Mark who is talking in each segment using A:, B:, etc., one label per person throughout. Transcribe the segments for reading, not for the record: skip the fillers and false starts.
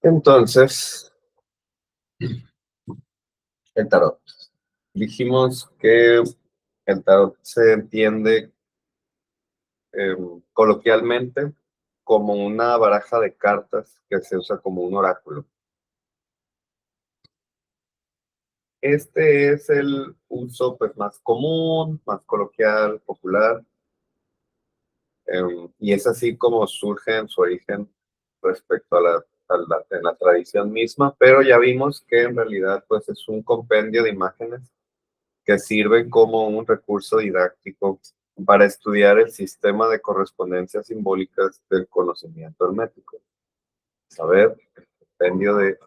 A: Entonces, el tarot. Dijimos que el tarot se entiende coloquialmente como una baraja de cartas que se usa como un oráculo. Este es el uso pues, más común, más coloquial, popular, y es así como surge en su origen respecto en la tradición misma, pero ya vimos que en realidad pues, es un compendio de imágenes que sirven como un recurso didáctico para estudiar el sistema de correspondencias simbólicas del conocimiento hermético. Saber el compendio de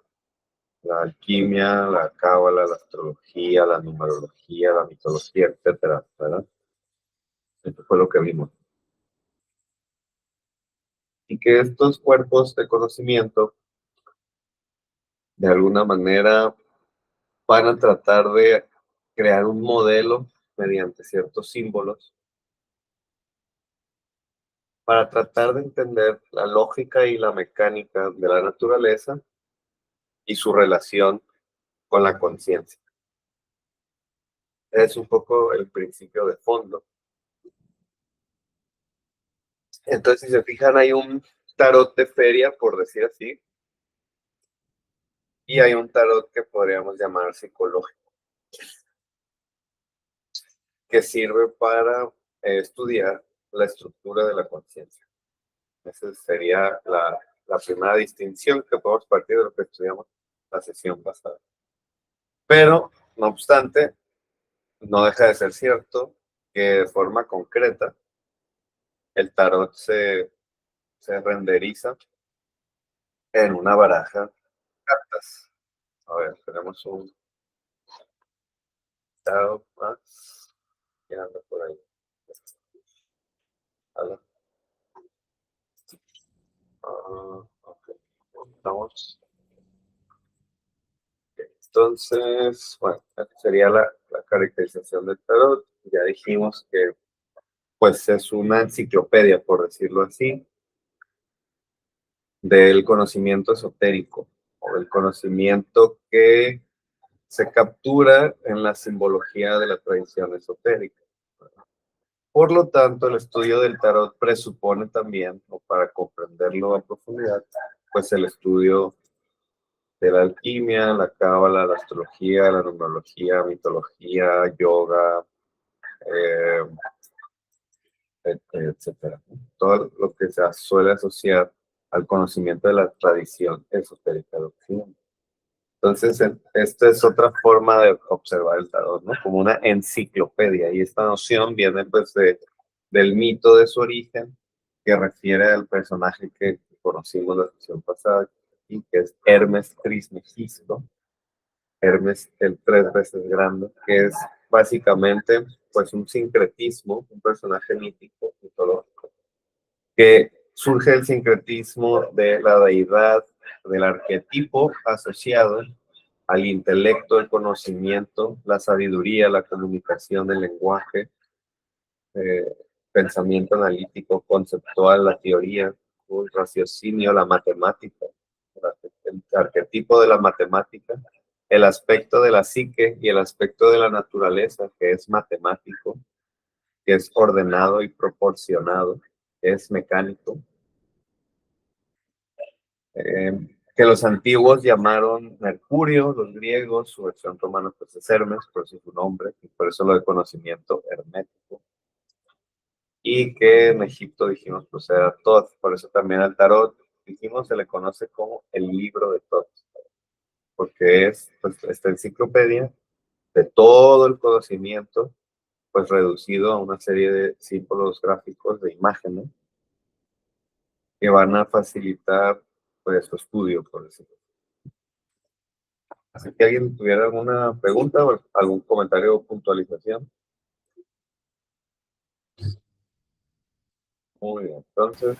A: la alquimia, la cábala, la astrología, la numerología, la mitología, etcétera, ¿verdad? Eso fue lo que vimos. Y que estos cuerpos de conocimiento, de alguna manera, van a tratar de crear un modelo mediante ciertos símbolos para tratar de entender la lógica y la mecánica de la naturaleza y su relación con la conciencia. Es un poco el principio de fondo. Entonces, si se fijan, hay un tarot de feria, por decir así, y hay un tarot que podríamos llamar psicológico, que sirve para estudiar la estructura de la conciencia. Esa sería la primera distinción que podemos partir de lo que estudiamos la sesión pasada. Pero, no obstante, no deja de ser cierto que de forma concreta el tarot se renderiza en una baraja de cartas. A ver, tenemos un tarot más que anda por ahí. Ok. Estamos. Entonces, bueno, esta sería la caracterización del tarot. Ya dijimos que pues es una enciclopedia, por decirlo así, del conocimiento esotérico o del conocimiento que se captura en la simbología de la tradición esotérica. Por lo tanto, el estudio del tarot presupone también, o para comprenderlo a profundidad, pues el estudio de la alquimia, la cábala, la astrología, la numerología, mitología, yoga, eh, etcétera. Todo lo que se suele asociar al conocimiento de la tradición esotérica de Occidente. Entonces, esta es otra forma de observar el tarot, ¿no? Como una enciclopedia. Y esta noción viene, pues, del mito de su origen, que refiere al personaje que conocimos la sesión pasada, y que es Hermes Trismegisto, Hermes el 3 veces grande, que es básicamente, pues, un sincretismo, un personaje mítico, mitológico, que surge el sincretismo de la deidad, del arquetipo asociado al intelecto, el conocimiento, la sabiduría, la comunicación, el lenguaje, eh, pensamiento analítico, conceptual, la teoría, el raciocinio, la matemática, el arquetipo de la matemática, el aspecto de la psique y el aspecto de la naturaleza, que es matemático, que es ordenado y proporcionado, que es mecánico, que los antiguos llamaron Mercurio, los griegos, su versión romana pues es Hermes, por eso es su nombre, y por eso lo de conocimiento hermético, y que en Egipto dijimos pues era Thoth, por eso también al tarot dijimos se le conoce como el libro de Thoth, porque es pues esta enciclopedia de todo el conocimiento pues reducido a una serie de símbolos gráficos de imágenes que van a facilitar pues su estudio, por decirlo. Así que alguien tuviera alguna pregunta o algún comentario o puntualización. Muy bien, entonces,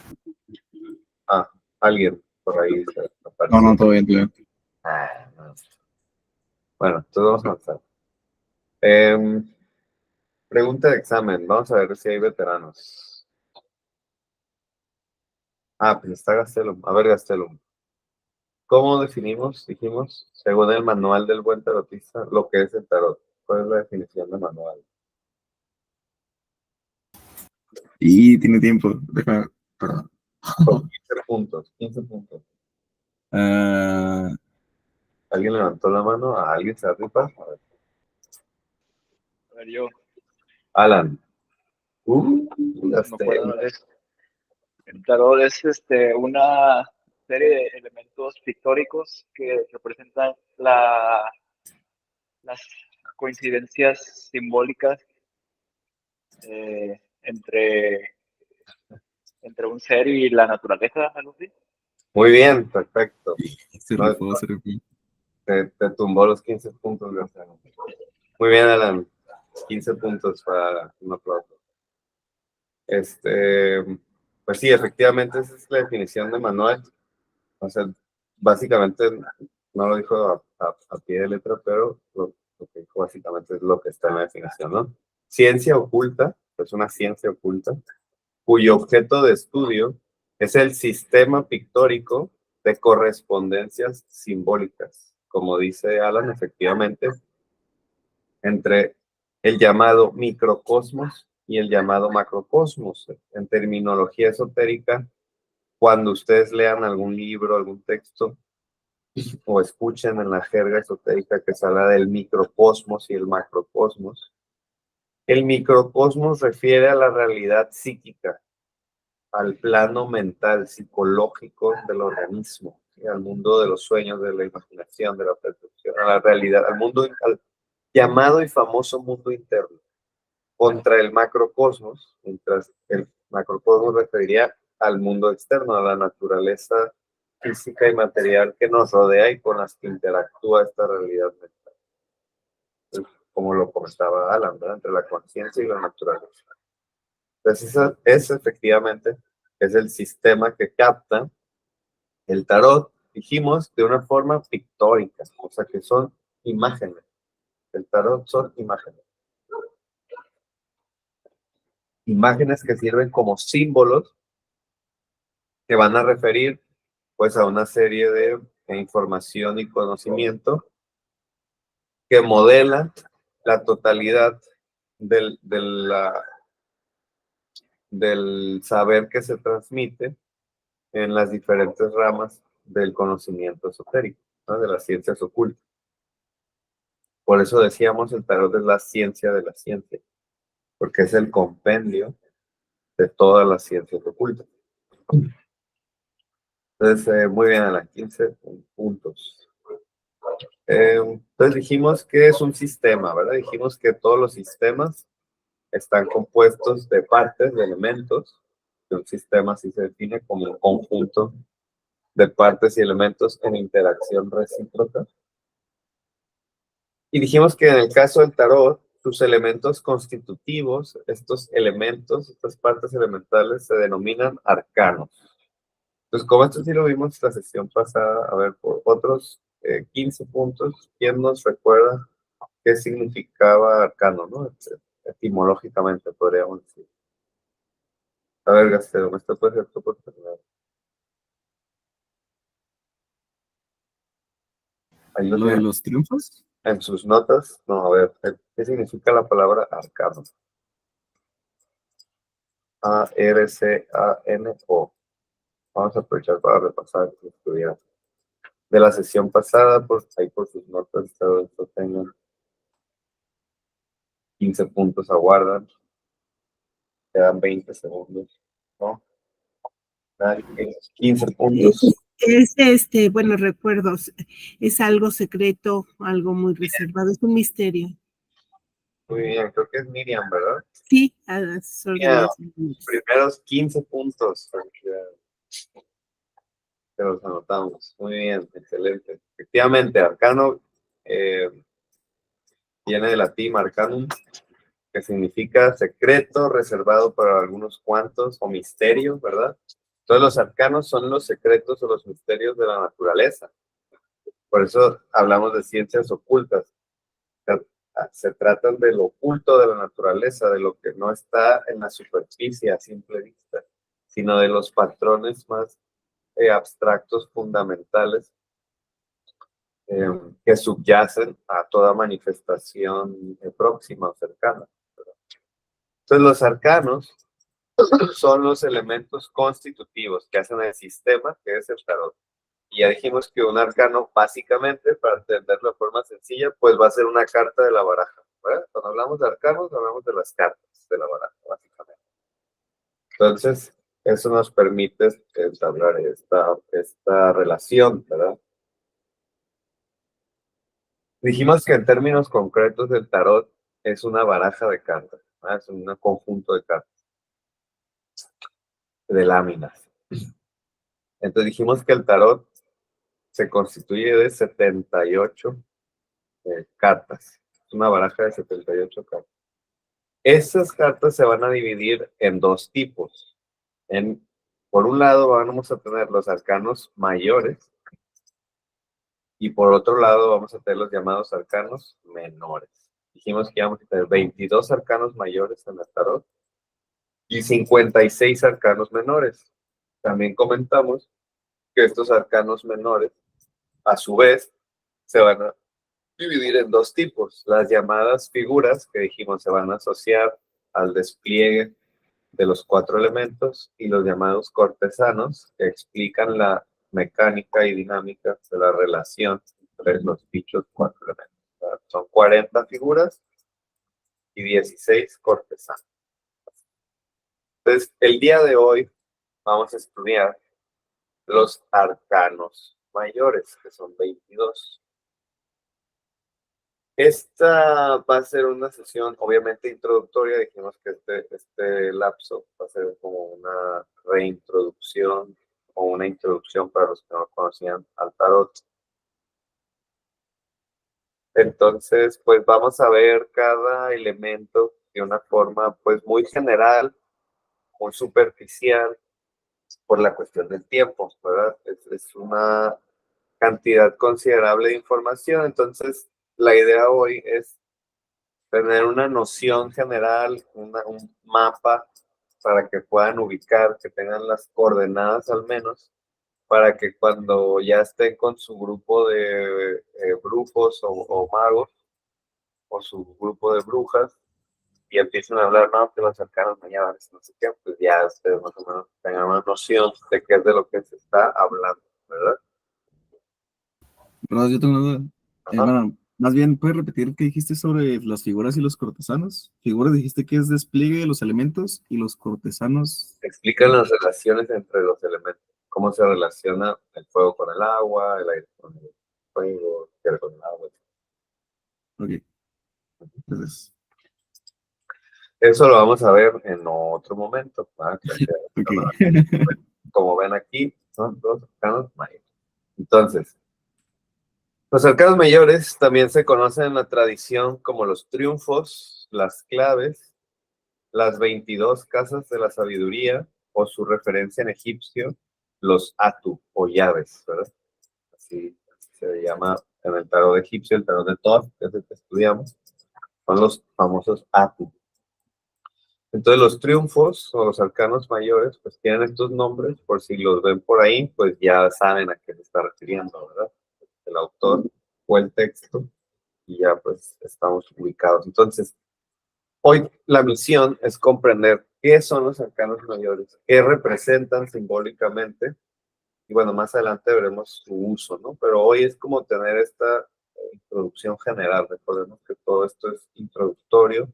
A: alguien por ahí se
B: No,
A: apareció.
B: no, todo bien, todo bien.
A: No. Bueno, entonces vamos a avanzar. Pregunta de examen, vamos a ver si hay veteranos. Pues está Gastelum. A ver, Gastelum. ¿Cómo definimos, dijimos, según el manual del buen tarotista, lo que es el tarot? ¿Cuál es la definición de manual?
B: Y tiene tiempo. Déjame, perdón.
A: Con 15 puntos, 15 puntos.
B: Ah,
A: ¿Alguien levantó la mano? ¿A alguien se arriba? A
C: A ver, yo
A: Alan. Las
C: me acuerdo de eso. El tarot es una serie de elementos pictóricos que representan las coincidencias simbólicas entre un ser y la naturaleza, algo así.
A: Muy bien, perfecto.
B: se
A: No,
B: rifó, se rifó.
A: te tumbó los 15 puntos, Graciano. Muy bien, Alan. 15 puntos para un aplauso. Pues sí, efectivamente, esa es la definición de manual. O sea, básicamente, no lo dijo a pie de letra, pero lo que dijo básicamente es lo que está en la definición, ¿no? Ciencia oculta, es una ciencia oculta, cuyo objeto de estudio es el sistema pictórico de correspondencias simbólicas. Como dice Alan, efectivamente, entre el llamado microcosmos y el llamado macrocosmos. En terminología esotérica, cuando ustedes lean algún libro, algún texto, o escuchen en la jerga esotérica que se habla del microcosmos y el macrocosmos, el microcosmos refiere a la realidad psíquica, al plano mental, psicológico del organismo, ¿sí? Al mundo de los sueños, de la imaginación, de la percepción, a la realidad, al mundo, al llamado y famoso mundo interno, contra el macrocosmos, mientras el macrocosmos referiría al mundo externo, a la naturaleza física y material que nos rodea y con las que interactúa esta realidad mental. Entonces, como lo comentaba Alan, ¿verdad? Entre la conciencia y la naturaleza. Entonces, ese efectivamente es el sistema que capta el tarot, dijimos, de una forma pictórica, o sea que son imágenes. El tarot son imágenes. Imágenes que sirven como símbolos que van a referir pues a una serie de información y conocimiento que modela la totalidad del saber que se transmite en las diferentes ramas del conocimiento esotérico, ¿no? De las ciencias ocultas. Por eso decíamos el tarot es la ciencia de la ciencia, porque es el compendio de todas las ciencias ocultas. Entonces, muy bien, a las 15 puntos. Entonces dijimos que es un sistema, ¿verdad? Dijimos que todos los sistemas están compuestos de partes, de elementos, que un sistema sí se define como un conjunto de partes y elementos en interacción recíproca. Y dijimos que en el caso del tarot, sus elementos constitutivos, estos elementos, estas partes elementales, se denominan arcanos. Entonces, como esto sí lo vimos la sesión pasada, a ver, por otros 15 puntos, ¿quién nos recuerda qué significaba arcano, ¿no? Etimológicamente, podríamos decir. A ver, Gastero, esto puede ser tu oportunidad. Ahí lo
B: ¿Lo de
A: tienen
B: los triunfos?
A: en sus notas. No, a ver, ¿qué significa la palabra arcano? A-R-C-A-N-O. Vamos a aprovechar para repasar si estudiar. De la sesión pasada, pues ahí por sus notas, todo esto tengan 15 puntos aguardan. Quedan 20 segundos, ¿no? 15 puntos.
D: Bueno, recuerdos, es algo secreto, algo muy reservado, es un misterio.
A: Muy bien, creo que es Miriam, ¿verdad?
D: Sí, a las
A: Miriam,
D: órdenes.
A: primeros 15 puntos. Se los anotamos. Muy bien, excelente. Efectivamente, arcano viene del latín arcanum, que significa secreto, reservado para algunos cuantos, o misterio, ¿verdad? Entonces los arcanos son los secretos o los misterios de la naturaleza. Por eso hablamos de ciencias ocultas. Se tratan de lo oculto de la naturaleza, de lo que no está en la superficie a simple vista, sino de los patrones más abstractos, fundamentales que subyacen a toda manifestación próxima o cercana. Entonces, los arcanos son los elementos constitutivos que hacen el sistema, que es el tarot. Y ya dijimos que un arcano, básicamente, para entenderlo de forma sencilla, pues va a ser una carta de la baraja, ¿verdad? Cuando hablamos de arcanos, hablamos de las cartas de la baraja, básicamente. Entonces, eso nos permite entablar esta relación, ¿verdad? Dijimos que en términos concretos el tarot es una baraja de cartas, ¿verdad? Es un conjunto de cartas, de láminas. Entonces dijimos que el tarot se constituye de 78 cartas. Es una baraja de 78 cartas. Esas cartas se van a dividir en dos tipos. Por un lado vamos a tener los arcanos mayores y por otro lado vamos a tener los llamados arcanos menores. Dijimos que íbamos a tener 22 arcanos mayores en el tarot y 56 arcanos menores. También comentamos que estos arcanos menores, a su vez, se van a dividir en dos tipos. Las llamadas figuras, que dijimos se van a asociar al despliegue de los 4 elementos, y los llamados cortesanos, que explican la mecánica y dinámica de la relación entre los dichos 4 elementos. Son 40 figuras y 16 cortesanos. Entonces, el día de hoy vamos a estudiar los arcanos mayores, que son 22. Esta va a ser una sesión obviamente introductoria. Dijimos que este lapso va a ser como una reintroducción o una introducción para los que no conocían al tarot. Entonces, pues vamos a ver cada elemento de una forma pues muy general, muy superficial, por la cuestión del tiempo, ¿verdad? Es una cantidad considerable de información. Entonces, la idea hoy es tener una noción general, un mapa para que puedan ubicar, que tengan las coordenadas al menos, para que cuando ya estén con su grupo de brujos o magos, o su grupo de brujas, y empiecen a hablar, no, que los arcanos mayores, no sé qué, pues ya ustedes más o menos tengan una noción de qué es de lo que se está hablando, ¿verdad?
B: Pero yo tengo una duda.
A: Ajá.
B: Bueno, más bien, ¿puedes repetir qué dijiste sobre las figuras y los cortesanos? Figuras dijiste que es despliegue de los elementos y los cortesanos.
A: Explican las relaciones entre los elementos, cómo se relaciona el fuego con el agua, el aire con el fuego, el tierra con el agua.
B: Ok, entonces,
A: Eso lo vamos a ver en otro momento, ¿verdad?
B: ok.
A: Como ven aquí, son dos arcanos mayores. Entonces, los arcanos mayores también se conocen en la tradición como los triunfos, las claves, las 22 casas de la sabiduría, o su referencia en egipcio, los atu o llaves, ¿verdad? Así se llama en el tarot egipcio, el tarot de Thoth, que es el que estudiamos, son los famosos atu. Entonces los triunfos o los arcanos mayores pues tienen estos nombres, por si los ven por ahí, pues ya saben a qué se está refiriendo, ¿verdad? El autor o el texto, y ya pues estamos ubicados. Entonces, hoy la misión es comprender qué son los arcanos mayores, qué representan simbólicamente, y bueno, más adelante veremos su uso, ¿no? Pero hoy es como tener esta introducción general. Recordemos que todo esto es introductorio.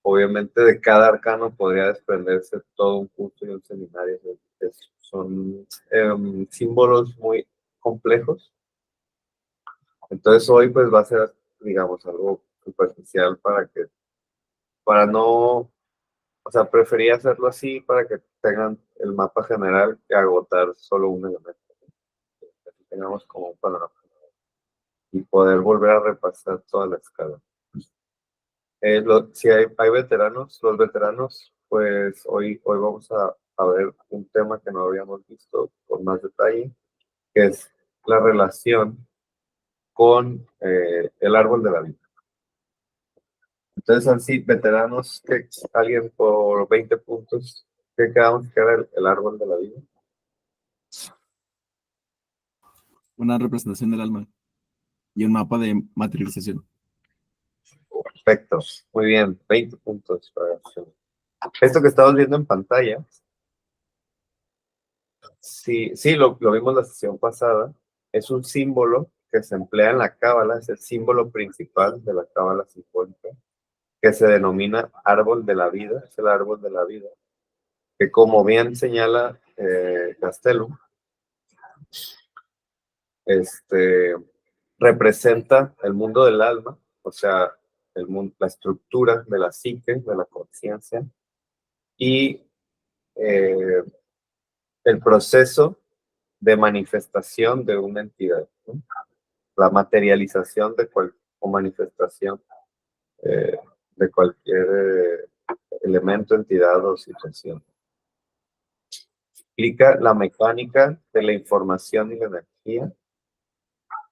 A: Obviamente de cada arcano podría desprenderse todo un curso y un seminario. Son símbolos muy complejos. Entonces hoy pues va a ser, digamos, algo superficial para no, o sea, prefería hacerlo así para que tengan el mapa general que agotar solo un elemento. Que tengamos como un panorama y poder volver a repasar toda la escala. Si hay veteranos, los veteranos, pues hoy vamos a ver un tema que no habíamos visto con más detalle, que es la relación con el árbol de la vida. Entonces, así, veteranos, que alguien por 20 puntos, ¿qué quedamos que era el árbol de la vida?
B: Una representación del alma. y un mapa de materialización.
A: Perfecto, muy bien, 20 puntos para Shun. Esto que estamos viendo en pantalla, sí, sí, lo vimos la sesión pasada, es un símbolo que se emplea en la cábala, es el símbolo principal de la cábala sinfónica, que se denomina árbol de la vida, es el árbol de la vida, que como bien señala Castellum, representa el mundo del alma, o sea, el mundo, la estructura de la psique, de la conciencia, y eh, el proceso de manifestación de una entidad, ¿no? La materialización de o manifestación eh, de cualquier elemento, entidad o situación. Explica la mecánica de la información y la energía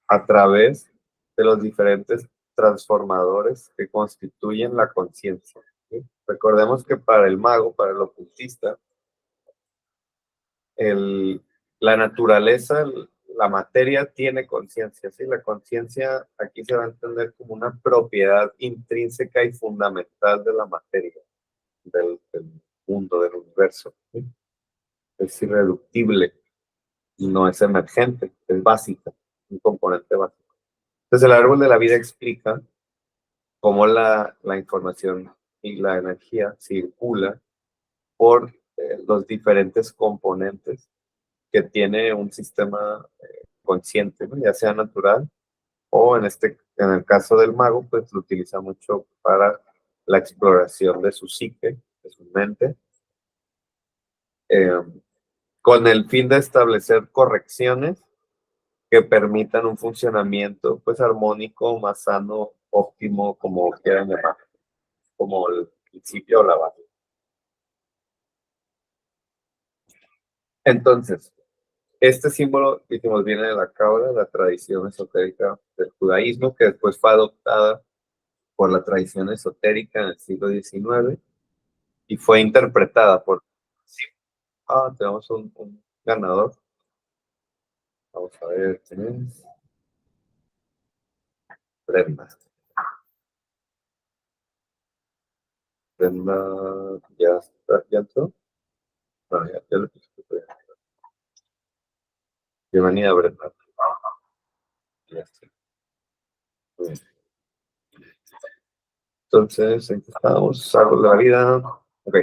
A: a través de los diferentes transformadores que constituyen la conciencia, ¿sí? Recordemos que para el mago, para el ocultista, la naturaleza, la materia tiene conciencia, ¿sí? La conciencia aquí se va a entender como una propiedad intrínseca y fundamental de la materia, del mundo, del universo, ¿sí? Es irreductible, no es emergente, es básica, un componente básico. Entonces el árbol de la vida explica cómo la información y la energía circula por los diferentes componentes que tiene un sistema consciente, ¿no? Ya sea natural o en el caso del mago, pues lo utiliza mucho para la exploración de su psique, de su mente, eh, con el fin de establecer correcciones que permitan un funcionamiento pues armónico, más sano, óptimo, como quieran llamar, como el principio o la base. Entonces, este símbolo, dijimos, viene de la cábala, la tradición esotérica del judaísmo, que después fue adoptada por la tradición esotérica en el siglo XIX y fue interpretada por... Sí. Tenemos un ganador. Vamos a ver quién es. Brenda. Brenda, ya está, ya entró. No, ya lo puse. Bienvenida, Brenda. Ya está. Muy bien. Entonces, ¿en qué estamos? Árbol de la vida. Ok.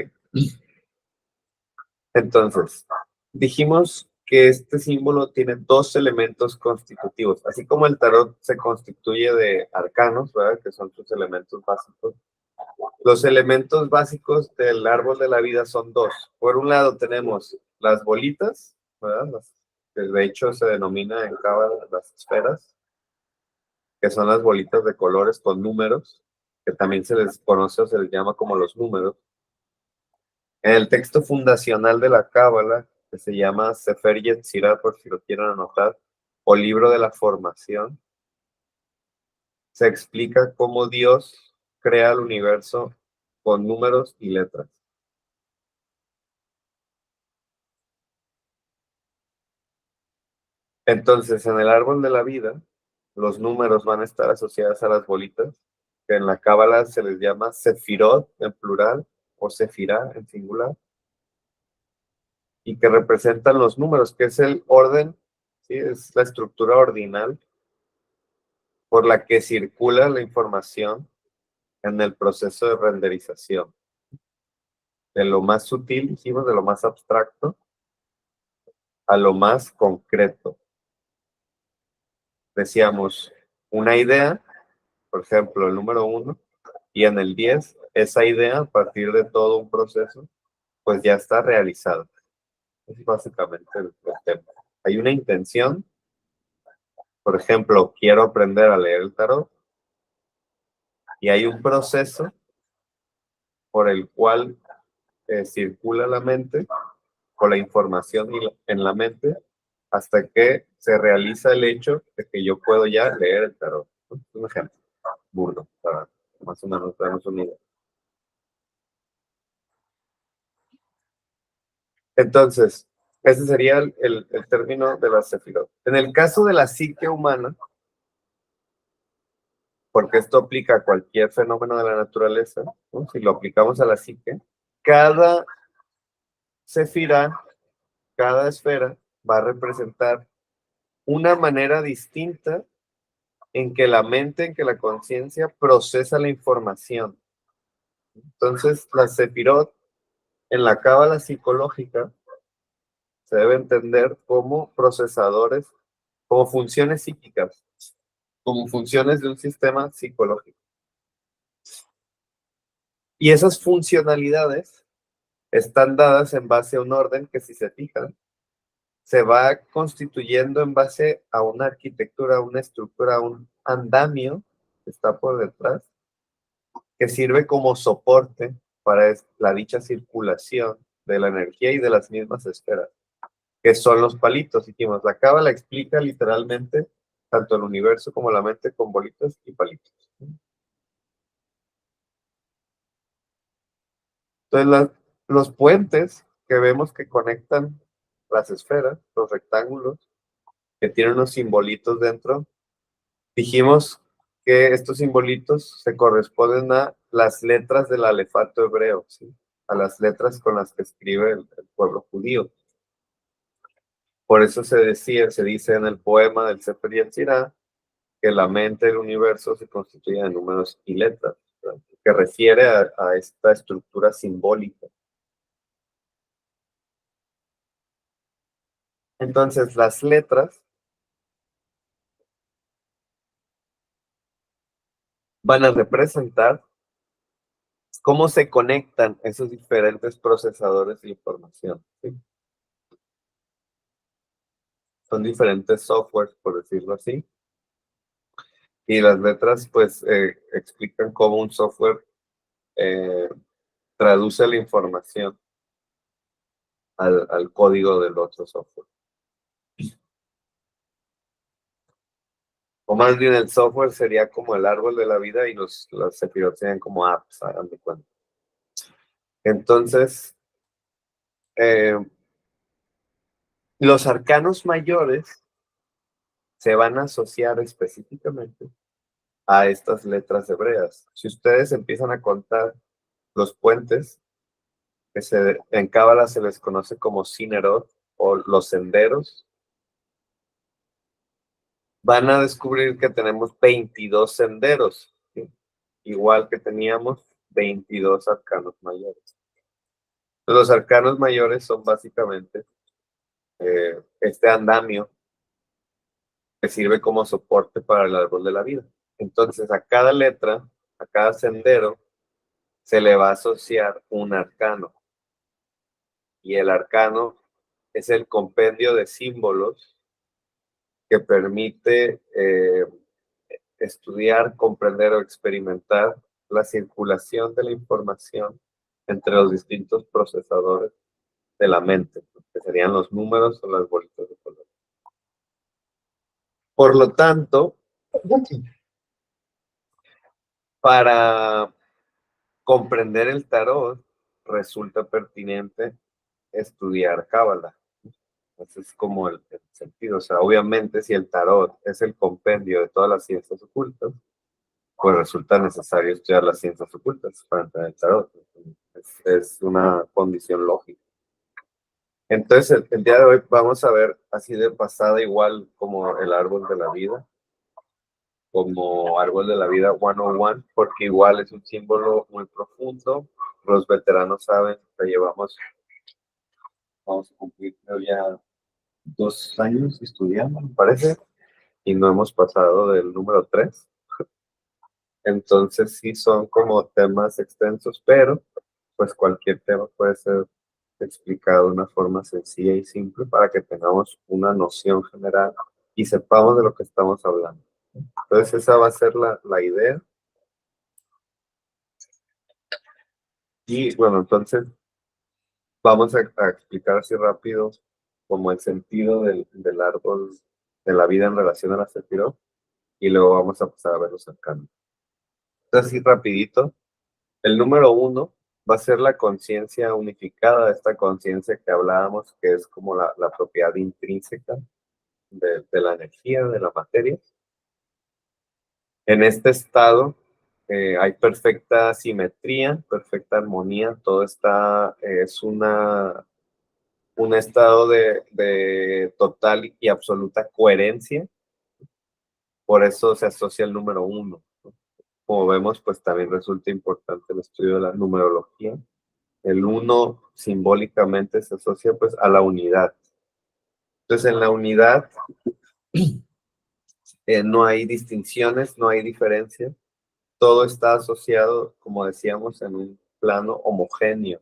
A: Entonces, dijimos que este símbolo tiene dos elementos constitutivos. Así como el tarot se constituye de arcanos, ¿verdad? Que son sus elementos básicos. Los elementos básicos del árbol de la vida son dos. Por un lado tenemos las bolitas, ¿verdad? Que de hecho se denomina en Cábala las esferas, que son las bolitas de colores con números, que también se les conoce o se les llama como los números. En el texto fundacional de la Cábala, que se llama Sefer Yetzirah, por si lo quieren anotar, o Libro de la Formación, se explica cómo Dios crea el universo con números y letras. Entonces, en el árbol de la vida, los números van a estar asociados a las bolitas, que en la Cábala se les llama Sefirot en plural o Sefirá en singular, y que representan los números, que es el orden, ¿sí? Es la estructura ordinal por la que circula la información en el proceso de renderización. De lo más sutil, dijimos, de lo más abstracto, a lo más concreto. Decíamos, una idea, por ejemplo, el número 1, y en el 10, esa idea, a partir de todo un proceso, pues ya está realizada. Es básicamente el tema. Hay una intención, por ejemplo, quiero aprender a leer el tarot, y hay un proceso por el cual circula la mente, con la información en la mente, hasta que se realiza el hecho de que yo puedo ya leer el tarot. Un ejemplo burdo, para más o menos darnos una idea. Entonces, ese sería el término de la sefirot. En el caso de la psique humana, porque esto aplica a cualquier fenómeno de la naturaleza, ¿no? Si lo aplicamos a la psique, cada sefirá, cada esfera va a representar una manera distinta en que la mente, en que la conciencia procesa la información. Entonces, la sefirot en la cábala psicológica se debe entender como procesadores, como funciones psíquicas, como funciones de un sistema psicológico. Y esas funcionalidades están dadas en base a un orden que, si se fijan, se va constituyendo en base a una arquitectura, una estructura, un andamio que está por detrás, que sirve como soporte para la dicha circulación de la energía y de las mismas esferas, que son los palitos. Dijimos, la cábala explica literalmente tanto el universo como la mente con bolitas y palitos. Entonces, los puentes que vemos que conectan las esferas, los rectángulos, que tienen unos simbolitos dentro, dijimos que estos simbolitos se corresponden a las letras del alefato hebreo, ¿sí? A las letras con las que escribe el pueblo judío. Por eso se dice en el poema del Sefer Yetzirah que la mente del universo se constituye de números y letras, ¿verdad? Que refiere a esta estructura simbólica. Entonces, las letras van a representar cómo se conectan esos diferentes procesadores de información, ¿sí? Son diferentes softwares, por decirlo así. Y las letras, pues, explican cómo un software eh, traduce la información al código del otro software. O más bien el software sería como el árbol de la vida y los sefirot serían como apps, hagan de cuenta. Entonces, eh, los arcanos mayores se van a asociar específicamente a estas letras hebreas. Si ustedes empiezan a contar los puentes, que en Cábala se les conoce como Sinerot o los senderos, van a descubrir que tenemos 22 senderos, ¿sí? Igual que teníamos 22 arcanos mayores. Los arcanos mayores son básicamente este andamio que sirve como soporte para el árbol de la vida. Entonces, a cada letra, a cada sendero, se le va a asociar un arcano. Y el arcano es el compendio de símbolos que permite estudiar, comprender o experimentar la circulación de la información entre los distintos procesadores de la mente, que serían los números o las bolitas de color. Por lo tanto, para comprender el tarot, resulta pertinente estudiar Cábala. Ese es como el sentido. O sea, obviamente, si el tarot es el compendio de todas las ciencias ocultas, pues resulta necesario estudiar las ciencias ocultas para entender el tarot. Es una condición lógica. Entonces, el día de hoy vamos a ver así de pasada, igual como el árbol de la vida, como árbol de la vida 101, porque igual es un símbolo muy profundo. Los veteranos saben que vamos a cumplir creo ya 2 años estudiando, me parece, y no hemos pasado del número 3. Entonces sí son como temas extensos, pero pues cualquier tema puede ser explicado de una forma sencilla y simple para que tengamos una noción general y sepamos de lo que estamos hablando. Entonces esa va a ser la idea. Y bueno, entonces vamos a explicar así rápido como el sentido del árbol de la vida en relación a la sefirot y luego vamos a pasar a ver los arcanos. Entonces así rapidito, el número 1 va a ser la conciencia unificada, esta conciencia que hablábamos, que es como la propiedad intrínseca de la energía, de la materia. En este estado hay perfecta simetría, perfecta armonía, todo está, es un estado de total y absoluta coherencia, por eso se asocia el número 1. Como vemos, pues también resulta importante el estudio de la numerología. El 1 simbólicamente se asocia pues a la unidad. Entonces en la unidad no hay distinciones, no hay diferencia. Todo está asociado, como decíamos, en un plano homogéneo.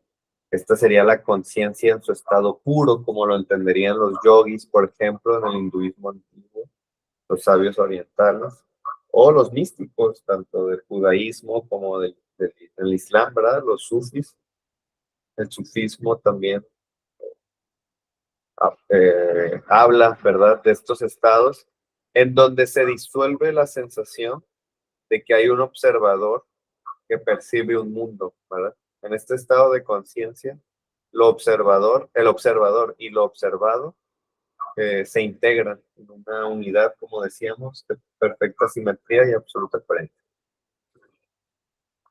A: Esta sería la conciencia en su estado puro, como lo entenderían los yogis, por ejemplo, en el hinduismo antiguo, los sabios orientales, o los místicos, tanto del judaísmo como del islam, ¿verdad? Los sufis, el sufismo también habla, ¿verdad?, de estos estados en donde se disuelve la sensación de que hay un observador que percibe un mundo, ¿verdad? En este estado de conciencia, el observador y lo observado se integran en una unidad, como decíamos, de perfecta simetría y absoluta coherencia.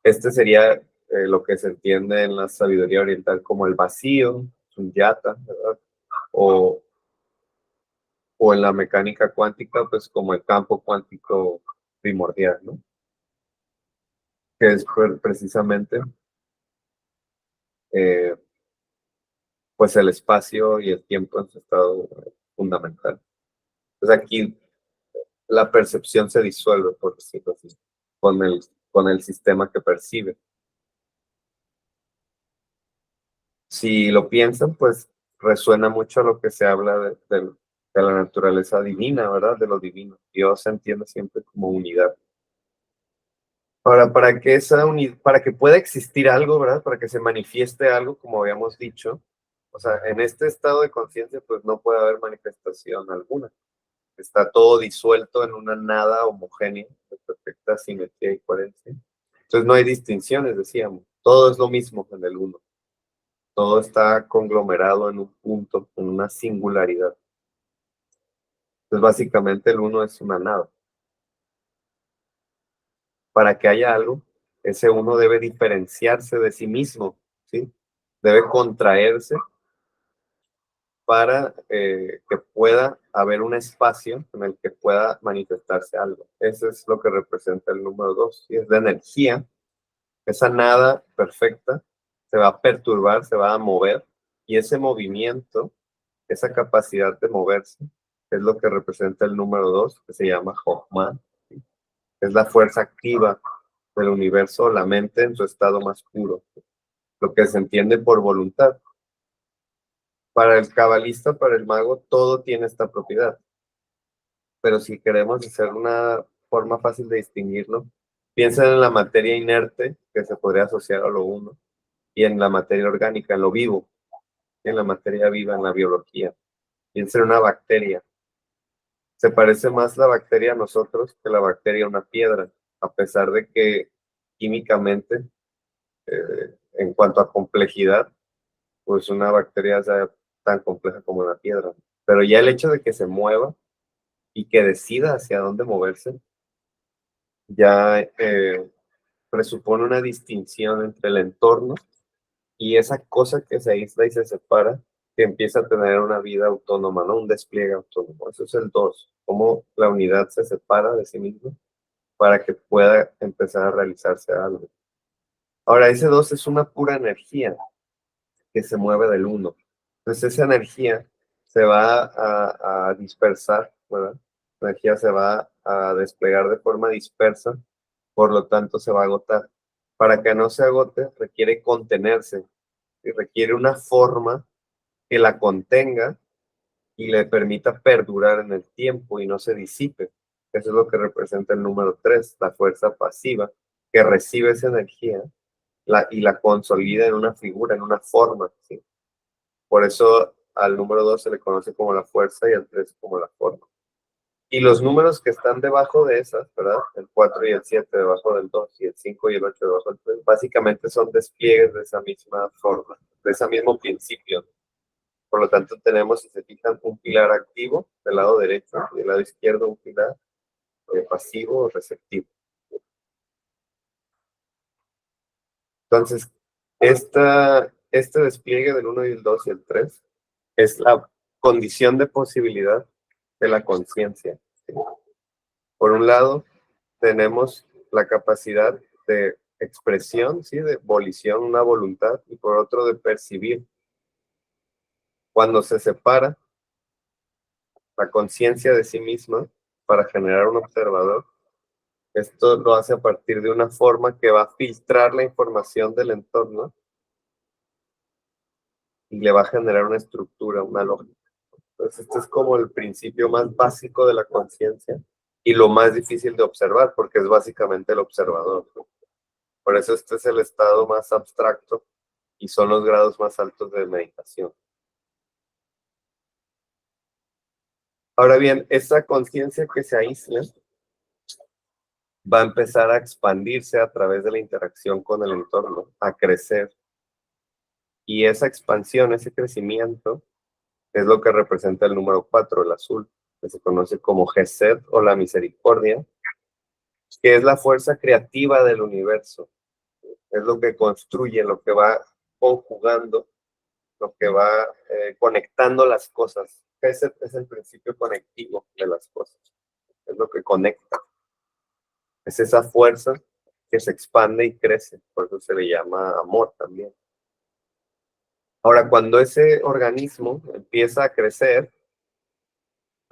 A: Este sería lo que se entiende en la sabiduría oriental como el vacío, sunyata, ¿verdad? O en la mecánica cuántica, pues como el campo cuántico primordial, ¿no? Que es precisamente eh, pues el espacio y el tiempo en su estado fundamental. Entonces aquí la percepción se disuelve, por decirlo así, con el sistema que percibe. Si lo piensan, pues resuena mucho a lo que se habla de la naturaleza divina, ¿verdad? De lo divino. Dios se entiende siempre como unidad. Ahora, para que pueda existir algo, ¿verdad? Para que se manifieste algo, como habíamos dicho, o sea, en este estado de conciencia, pues no puede haber manifestación alguna. Está todo disuelto en una nada homogénea, de perfecta simetría y coherencia. Entonces no hay distinciones, decíamos. Todo es lo mismo en el uno. Todo está conglomerado en un punto, en una singularidad. Entonces básicamente el uno es una nada. Para que haya algo, ese uno debe diferenciarse de sí mismo, ¿sí? Debe contraerse para que pueda haber un espacio en el que pueda manifestarse algo. Eso es lo que representa el número 2, y es de energía. Esa nada perfecta se va a perturbar, se va a mover, y ese movimiento, esa capacidad de moverse, es lo que representa el número 2, que se llama Jochma. Es la fuerza activa del universo, la mente en su estado más puro, lo que se entiende por voluntad. Para el cabalista, para el mago, todo tiene esta propiedad. Pero si queremos hacer una forma fácil de distinguirlo, piensen en la materia inerte, que se podría asociar a lo uno, y en la materia orgánica, en lo vivo, en la materia viva, en la biología. Piensen en una bacteria. Se parece más la bacteria a nosotros que la bacteria a una piedra, a pesar de que químicamente, en cuanto a complejidad, pues una bacteria sea tan compleja como una piedra. Pero ya el hecho de que se mueva y que decida hacia dónde moverse, ya presupone una distinción entre el entorno y esa cosa que se aísla y se separa, que empieza a tener una vida autónoma, ¿no? Un despliegue autónomo. Eso es el 2, cómo la unidad se separa de sí misma para que pueda empezar a realizarse algo. Ahora, ese 2 es una pura energía que se mueve del 1. Entonces esa energía se va a dispersar, ¿verdad? La energía se va a desplegar de forma dispersa, por lo tanto se va a agotar. Para que no se agote, requiere contenerse y requiere una forma que la contenga y le permita perdurar en el tiempo y no se disipe. Eso es lo que representa el número 3, la fuerza pasiva, que recibe esa energía y la consolida en una figura, en una forma, ¿sí? Por eso al número 2 se le conoce como la fuerza y al 3 como la forma. Y los números que están debajo de esas, ¿verdad? El 4 y el 7 debajo del 2 y el 5 y el 8 debajo del 3, básicamente son despliegues de esa misma forma, de ese mismo principio. Por lo tanto, tenemos, si se fijan, un pilar activo del lado derecho y del lado izquierdo un pilar pasivo o receptivo. Entonces, este despliegue del 1 y el 2 y el 3 es la condición de posibilidad de la conciencia. ¿Sí? Por un lado, tenemos la capacidad de expresión, ¿sí? De volición, una voluntad, y por otro de percibir. Cuando se separa la conciencia de sí misma para generar un observador, esto lo hace a partir de una forma que va a filtrar la información del entorno y le va a generar una estructura, una lógica. Entonces, este es como el principio más básico de la conciencia y lo más difícil de observar, porque es básicamente el observador, ¿no? Por eso este es el estado más abstracto y son los grados más altos de meditación. Ahora bien, esa conciencia que se aísla va a empezar a expandirse a través de la interacción con el entorno, a crecer. Y esa expansión, ese crecimiento, es lo que representa el número 4, el azul, que se conoce como Gesed o la misericordia, que es la fuerza creativa del universo. Es lo que construye, lo que va conjugando, lo que va conectando las cosas. Gesed es el principio conectivo de las cosas, es lo que conecta. Es esa fuerza que se expande y crece, por eso se le llama amor también. Ahora, cuando ese organismo empieza a crecer,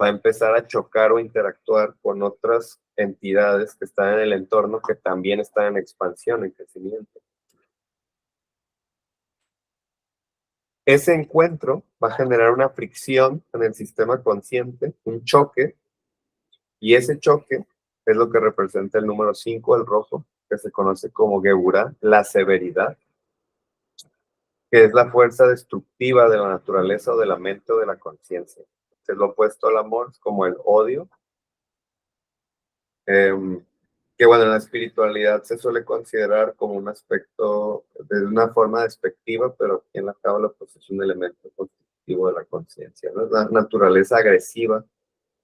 A: va a empezar a chocar o interactuar con otras entidades que están en el entorno que también están en expansión, en crecimiento. Ese encuentro va a generar una fricción en el sistema consciente, un choque, y ese choque es lo que representa el número 5, el rojo, que se conoce como Geburah, la severidad, que es la fuerza destructiva de la naturaleza o de la mente o de la conciencia. Es lo opuesto al amor, es como el odio, que bueno, en la espiritualidad se suele considerar como un aspecto de una forma despectiva, pero aquí en la tabla pues es un elemento constitutivo de la conciencia, ¿no? Es la naturaleza agresiva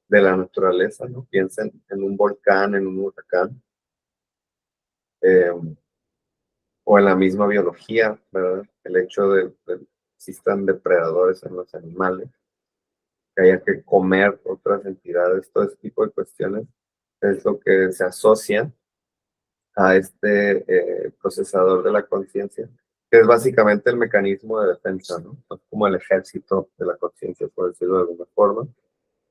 A: de la naturaleza, ¿no? Piensen en un volcán, en un huracán, eh, o en la misma biología, ¿verdad? El hecho de que existan depredadores en los animales, que haya que comer otras entidades, todo ese tipo de cuestiones es lo que se asocia a este procesador de la conciencia, que es básicamente el mecanismo de defensa, ¿no? Es como el ejército de la conciencia, por decirlo de alguna forma,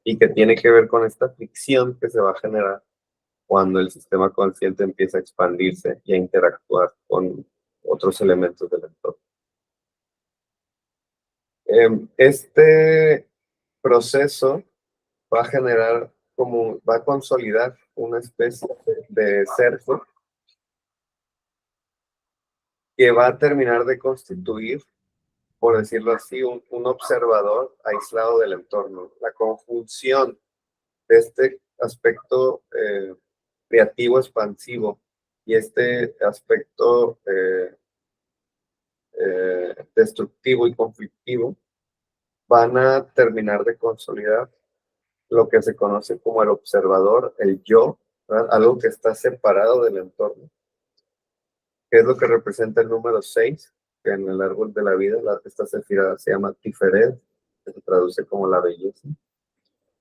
A: y que tiene que ver con esta fricción que se va a generar cuando el sistema consciente empieza a expandirse y a interactuar con otros elementos del entorno. Este proceso va a generar va a consolidar una especie de cerco que va a terminar de constituir, por decirlo así, un observador aislado del entorno. La conjunción de este aspecto creativo expansivo y este aspecto destructivo y conflictivo van a terminar de consolidar lo que se conoce como el observador, el yo, ¿verdad? Algo que está separado del entorno, que es lo que representa el número 6, que en el árbol de la vida, esta sefirá se llama Tiferet, que se traduce como la belleza,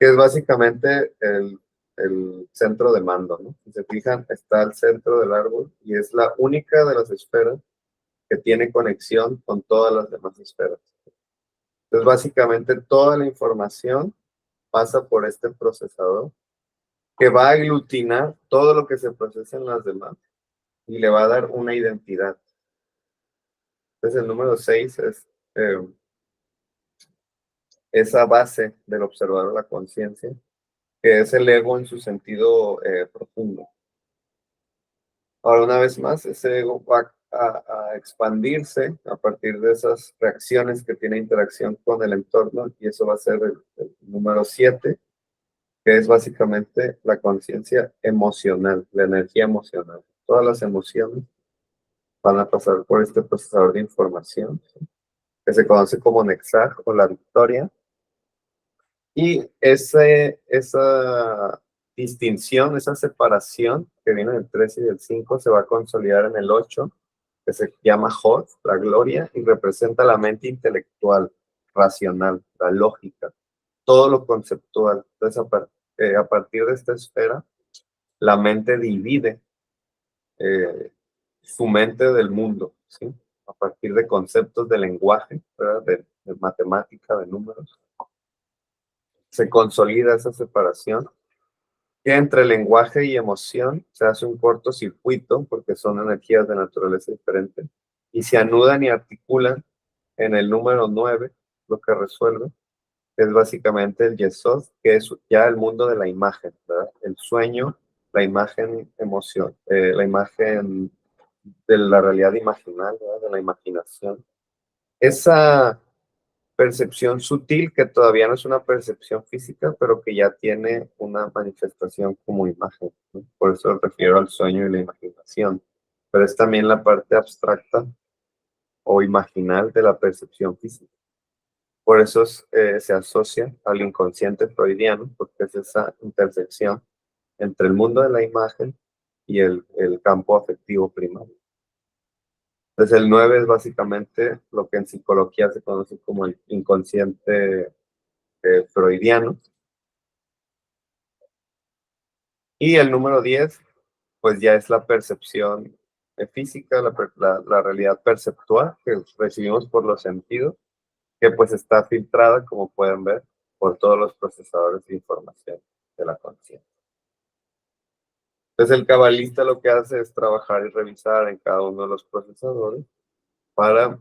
A: que es básicamente el centro de mando, ¿no? Si se fijan, está al centro del árbol y es la única de las esferas que tiene conexión con todas las demás esferas. Entonces, básicamente, toda la información pasa por este procesador que va a aglutinar todo lo que se procesa en las demás y le va a dar una identidad. Entonces, el número 6 es esa base del observador de la conciencia, que es el ego en su sentido profundo. Ahora, una vez más, ese ego va a expandirse a partir de esas reacciones que tiene interacción con el entorno, y eso va a ser el número 7, que es básicamente la conciencia emocional, la energía emocional. Todas las emociones van a pasar por este procesador de información, ¿sí? Que se conoce como Nexaj o la victoria. Y esa distinción, esa separación que viene del 3 y del 5 se va a consolidar en el 8, que se llama Hod, la gloria, y representa la mente intelectual, racional, la lógica, todo lo conceptual. Entonces, a partir de esta esfera, la mente divide su mente del mundo, ¿sí? A partir de conceptos de lenguaje, ¿verdad? De matemática, de números. Se consolida esa separación, que entre lenguaje y emoción se hace un cortocircuito, porque son energías de naturaleza diferente, y se anudan y articulan en el número 9, lo que resuelve es básicamente el Yesod, que es ya el mundo de la imagen, ¿verdad? El sueño, la imagen emoción, la imagen de la realidad imaginal, ¿verdad? De la imaginación. Esa percepción sutil que todavía no es una percepción física, pero que ya tiene una manifestación como imagen, ¿no? Por eso me refiero al sueño y la imaginación. Pero es también la parte abstracta o imaginal de la percepción física. Por eso se asocia al inconsciente freudiano, porque es esa intersección entre el mundo de la imagen y el campo afectivo primario. Entonces el 9 es básicamente lo que en psicología se conoce como el inconsciente freudiano. Y el número 10, pues ya es la percepción física, la realidad perceptual que recibimos por los sentidos, que pues está filtrada, como pueden ver, por todos los procesadores de información de la conciencia. Entonces el cabalista lo que hace es trabajar y revisar en cada uno de los procesadores para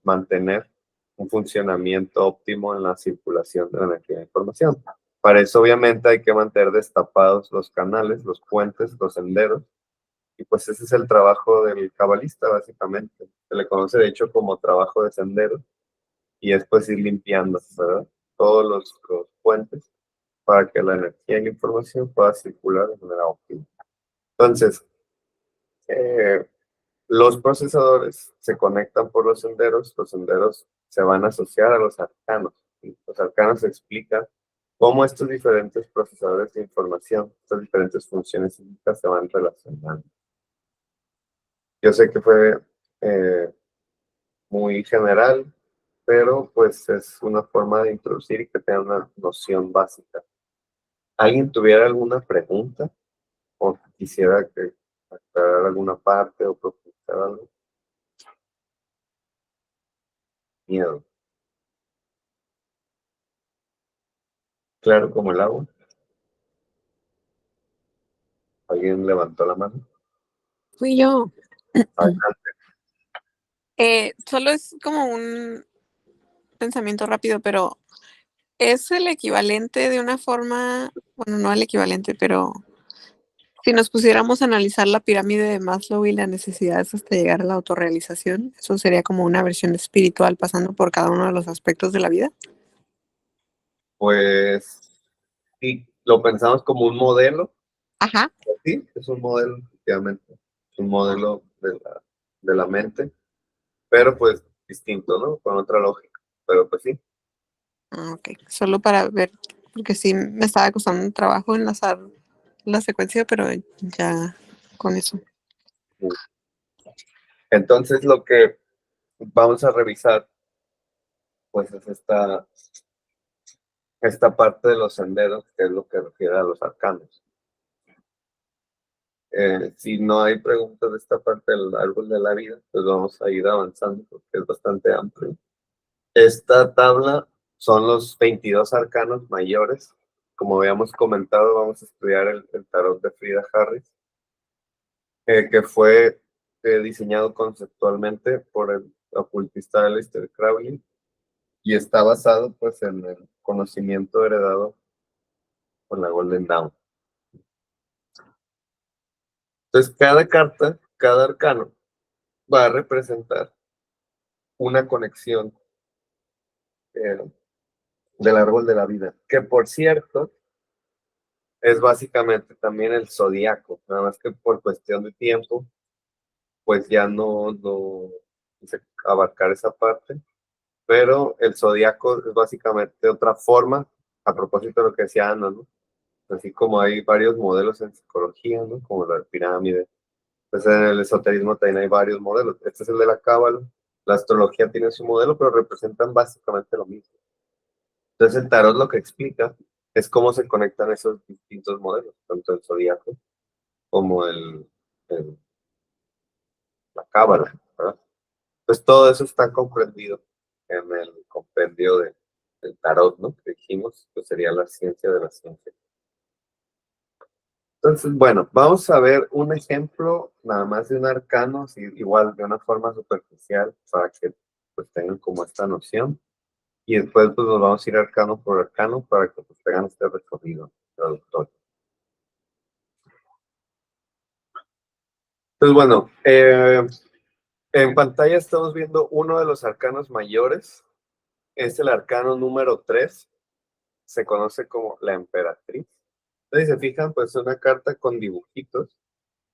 A: mantener un funcionamiento óptimo en la circulación de la energía de información. Para eso obviamente hay que mantener destapados los canales, los puentes, los senderos, y pues ese es el trabajo del cabalista básicamente. Se le conoce de hecho como trabajo de senderos, y después ir limpiando, ¿verdad? Todos los puentes para que la energía y la información pueda circular de manera óptima. Entonces, los procesadores se conectan por los senderos se van a asociar a los arcanos. ¿Sí? Los arcanos explican cómo estos diferentes procesadores de información, estas diferentes funciones psíquicas se van relacionando. Yo sé que fue muy general, pero pues es una forma de introducir y que tenga una noción básica. ¿Alguien tuviera alguna pregunta o quisiera que aclarar alguna parte o profundizar algo? Miedo. Claro como el agua. ¿Alguien levantó la mano?
E: Fui yo.
A: Adelante.
E: Solo es como un pensamiento rápido, pero es el equivalente de una forma, bueno, no el equivalente, pero si nos pusiéramos a analizar la pirámide de Maslow y las necesidades hasta llegar a la autorrealización, eso sería como una versión espiritual pasando por cada uno de los aspectos de la vida.
A: Pues sí, lo pensamos como un modelo.
E: Ajá.
A: Sí, es un modelo, efectivamente. Es un modelo de la mente, pero pues distinto, ¿no? Con otra lógica. Pero pues sí.
E: Ok, solo para ver, porque sí me estaba costando un trabajo enlazar la secuencia, pero ya con eso.
A: Entonces lo que vamos a revisar, pues es esta parte de los senderos, que es lo que refiere a los arcanos. Si no hay preguntas de esta parte del árbol de la vida, pues vamos a ir avanzando porque es bastante amplio. Esta tabla son los 22 arcanos mayores. Como habíamos comentado, vamos a estudiar el tarot de Frida Harris, que fue diseñado conceptualmente por el ocultista Aleister Crowley y está basado pues en el conocimiento heredado por la Golden Dawn. Entonces, cada carta, cada arcano, va a representar una conexión del árbol de la vida, que por cierto, es básicamente también el zodiaco, nada más que por cuestión de tiempo, pues ya no quise abarcar esa parte, pero el zodiaco es básicamente otra forma, a propósito de lo que decía Ana, ¿no? Así como hay varios modelos en psicología, ¿no? Como la pirámide, Pues en el esoterismo también hay varios modelos. Este es el de la Cábala. La astrología tiene su modelo, pero representan básicamente lo mismo. Entonces el tarot lo que explica es cómo se conectan esos distintos modelos, tanto el zodiaco como la Cábala, ¿verdad? Pues todo eso está comprendido en el compendio del tarot, ¿no? Que dijimos que sería la ciencia de la ciencia. Entonces, bueno, vamos a ver un ejemplo nada más de un arcano, igual de una forma superficial, para que pues tengan como esta noción. Y después pues nos vamos a ir arcano por arcano para que pues tengan este recorrido traductorio. Entonces, bueno, en pantalla estamos viendo uno de los arcanos mayores. Es el arcano número 3. Se conoce como la emperatriz. Entonces, si se fijan, pues es una carta con dibujitos.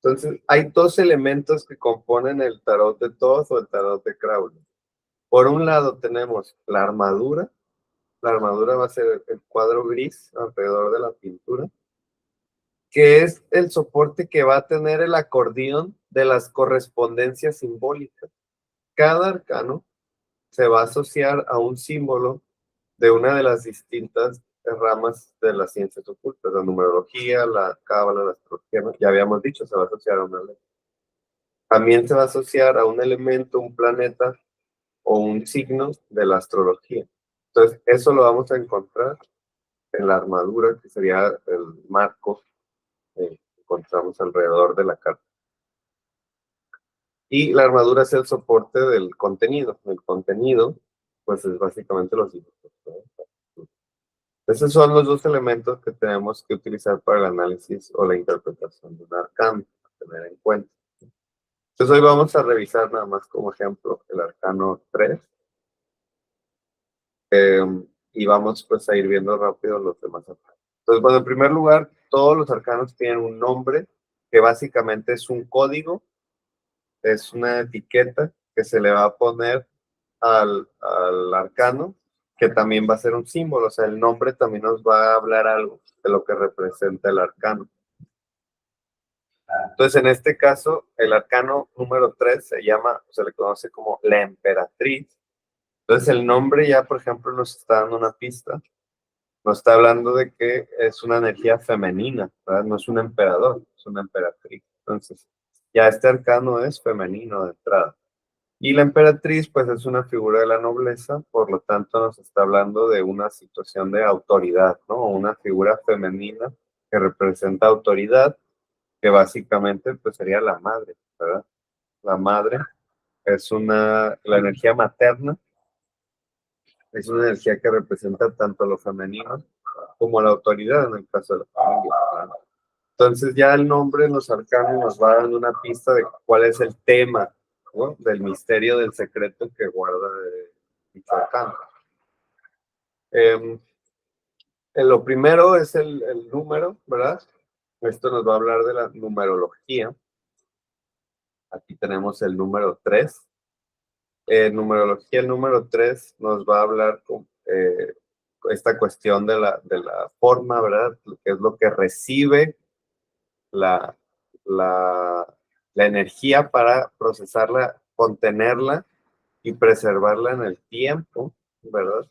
A: Entonces, hay dos elementos que componen el tarot de Thoth o el tarot de Crowley. Por un lado tenemos la armadura. La armadura va a ser el cuadro gris alrededor de la pintura, que es el soporte que va a tener el acordeón de las correspondencias simbólicas. Cada arcano se va a asociar a un símbolo de una de las distintas ramas de las ciencias ocultas, la numerología, la cábala, la astrología, ¿no? Ya habíamos dicho, se va a asociar a una ley. También se va a asociar a un elemento, un planeta o un signo de la astrología. Entonces, eso lo vamos a encontrar en la armadura, que sería el marco que encontramos alrededor de la carta. Y la armadura es el soporte del contenido. El contenido, pues es básicamente los dibujos, ¿no? Esos son los dos elementos que tenemos que utilizar para el análisis o la interpretación de un arcano, a tener en cuenta. Entonces hoy vamos a revisar nada más como ejemplo el arcano 3. Y vamos pues a ir viendo rápido los demás arcanos. Entonces, bueno, en primer lugar, todos los arcanos tienen un nombre que básicamente es un código, es una etiqueta que se le va a poner al arcano, que también va a ser un símbolo, o sea, el nombre también nos va a hablar algo de lo que representa el arcano. Entonces, en este caso, el arcano número 3 se le conoce como la emperatriz. Entonces, el nombre ya, por ejemplo, nos está dando una pista. Nos está hablando de que es una energía femenina, ¿verdad? No es un emperador, es una emperatriz. Entonces, ya este arcano es femenino de entrada. Y la emperatriz, pues, es una figura de la nobleza, por lo tanto, nos está hablando de una situación de autoridad, ¿no? Una figura femenina que representa autoridad, que básicamente, pues, sería la madre, ¿verdad? La madre es la energía materna, es una energía que representa tanto lo femenino como la autoridad en el caso de la familia, ¿verdad? Entonces ya el nombre en los arcanos nos va dando una pista de cuál es el tema, ¿no? Del misterio, del secreto que guarda dicho arcano. Lo primero es el número, ¿verdad? Esto nos va a hablar de la numerología. Aquí tenemos el número 3. Numerología, el número 3 nos va a hablar con esta cuestión de la forma, ¿verdad? Que es lo que recibe la energía para procesarla, contenerla y preservarla en el tiempo, ¿verdad?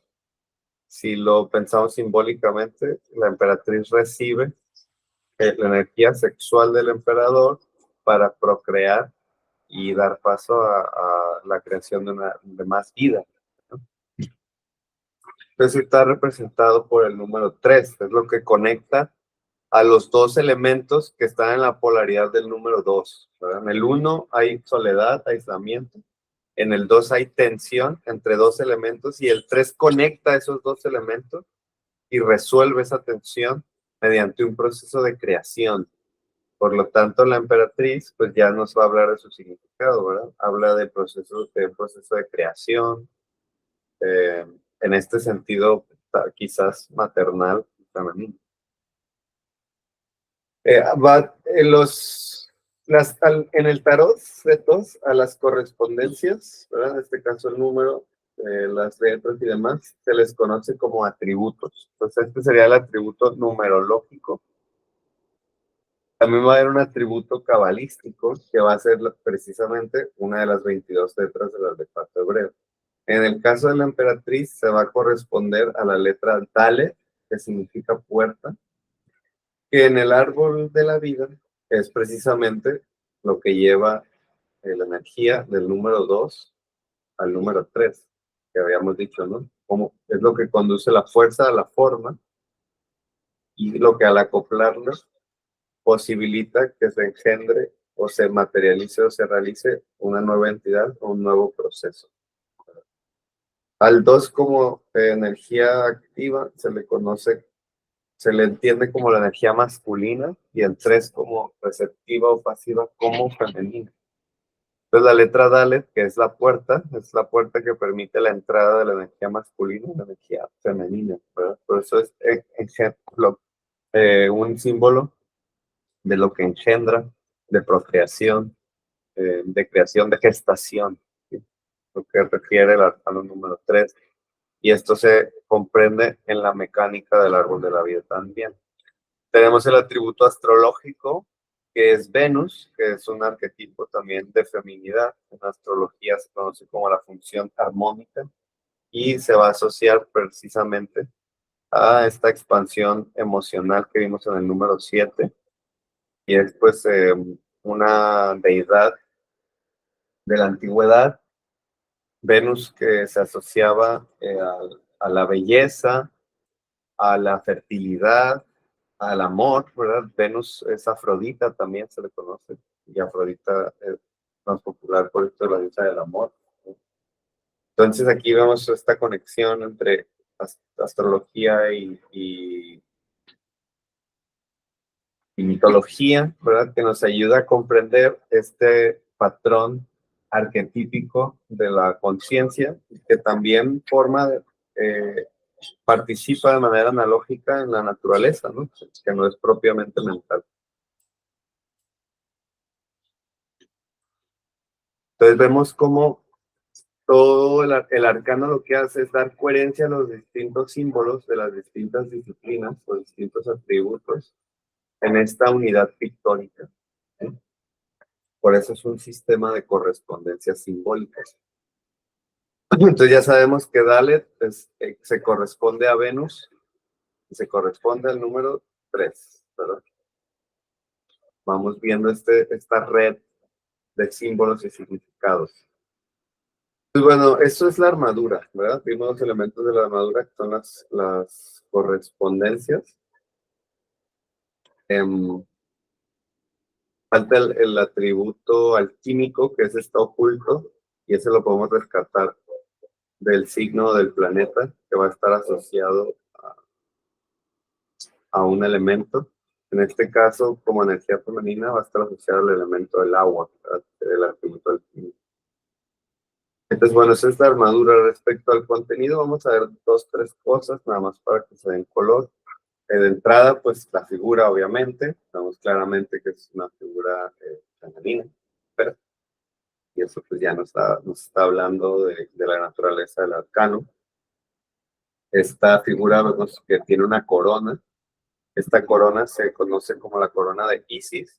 A: Si lo pensamos simbólicamente, la emperatriz recibe la energía sexual del emperador para procrear y dar paso a la creación de más vida, ¿no? Entonces está representado por el número 3, es lo que conecta a los dos elementos que están en la polaridad del número 2, ¿verdad? En el 1 hay soledad, aislamiento. En el 2 hay tensión entre dos elementos y el 3 conecta esos dos elementos y resuelve esa tensión mediante un proceso de creación. Por lo tanto, la emperatriz pues ya nos va a hablar de su significado, ¿verdad? Habla de proceso de creación, en este sentido quizás maternal y femenino. En el tarot, retos a las correspondencias, ¿verdad? En este caso el número, las letras y demás, se les conoce como atributos. Entonces, este sería el atributo numerológico. También va a haber un atributo cabalístico que va a ser precisamente una de las 22 letras del artefacto hebreo. En el caso de la emperatriz se va a corresponder a la letra Dalet, que significa puerta, que en el árbol de la vida es precisamente lo que lleva la energía del número 2 al número 3, que habíamos dicho, ¿no? Como es lo que conduce la fuerza a la forma y lo que al acoplarlos posibilita que se engendre o se materialice o se realice una nueva entidad o un nuevo proceso. Al 2 como energía activa se le conoce, se le entiende como la energía masculina y el 3 como receptiva o pasiva como femenina. Entonces la letra Dalet, que es la puerta que permite la entrada de la energía masculina y la energía femenina, ¿verdad? Por eso es ejemplo, un símbolo de lo que engendra, de procreación, de creación, de gestación, ¿sí? Lo que refiere el arcano número 3. Y esto se comprende en la mecánica del árbol de la vida también. Tenemos el atributo astrológico, que es Venus, que es un arquetipo también de feminidad. En astrología se conoce como la función armónica y se va a asociar precisamente a esta expansión emocional que vimos en el número 7. Y es pues una deidad de la antigüedad, Venus, que se asociaba a la belleza, a la fertilidad, al amor, ¿verdad? Venus es Afrodita, también se le conoce, y Afrodita es más popular por esto de la diosa del amor, ¿no? Entonces aquí vemos esta conexión entre astrología y mitología, ¿verdad? Que nos ayuda a comprender este patrón arquetípico de la conciencia, que también participa de manera analógica en la naturaleza, ¿no? Que no es propiamente mental. Entonces vemos cómo todo el arcano lo que hace es dar coherencia a los distintos símbolos de las distintas disciplinas o distintos atributos en esta unidad pictórica, ¿sí? Por eso es un sistema de correspondencias simbólicas. Entonces ya sabemos que Dalet se corresponde a Venus y se corresponde al número 3, ¿verdad? Vamos viendo esta red de símbolos y significados. Pues bueno, eso es la armadura, ¿verdad? Vimos los elementos de la armadura que son las correspondencias. Falta el atributo alquímico, que está oculto, y ese lo podemos rescatar del signo del planeta, que va a estar asociado a un elemento. En este caso, como energía femenina, va a estar asociado al elemento del agua, ¿verdad? El atributo alquímico. Entonces, bueno, esa es la armadura. Respecto al contenido, vamos a ver 2, 3 cosas, nada más para que se den color. De entrada, pues la figura, obviamente, vemos claramente que es una figura femenina, pero, y eso pues ya nos está hablando de la naturaleza del arcano. Esta figura vemos que tiene una corona. Esta corona se conoce como la corona de Isis,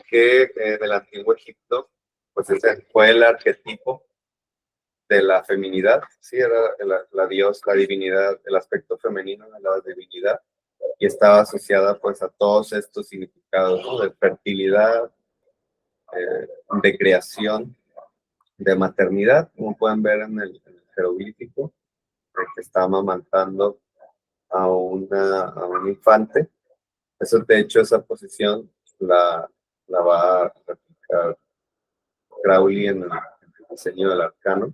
A: que del antiguo Egipto, pues ese fue el arquetipo de la feminidad, sí, era la diosa, la divinidad, el aspecto femenino de la divinidad, y estaba asociada pues a todos estos significados, ¿no? De fertilidad, de creación, de maternidad, como pueden ver en el jeroglífico, que está amamantando a un infante. Eso, de hecho, esa posición la va a replicar Crowley en el diseño del arcano.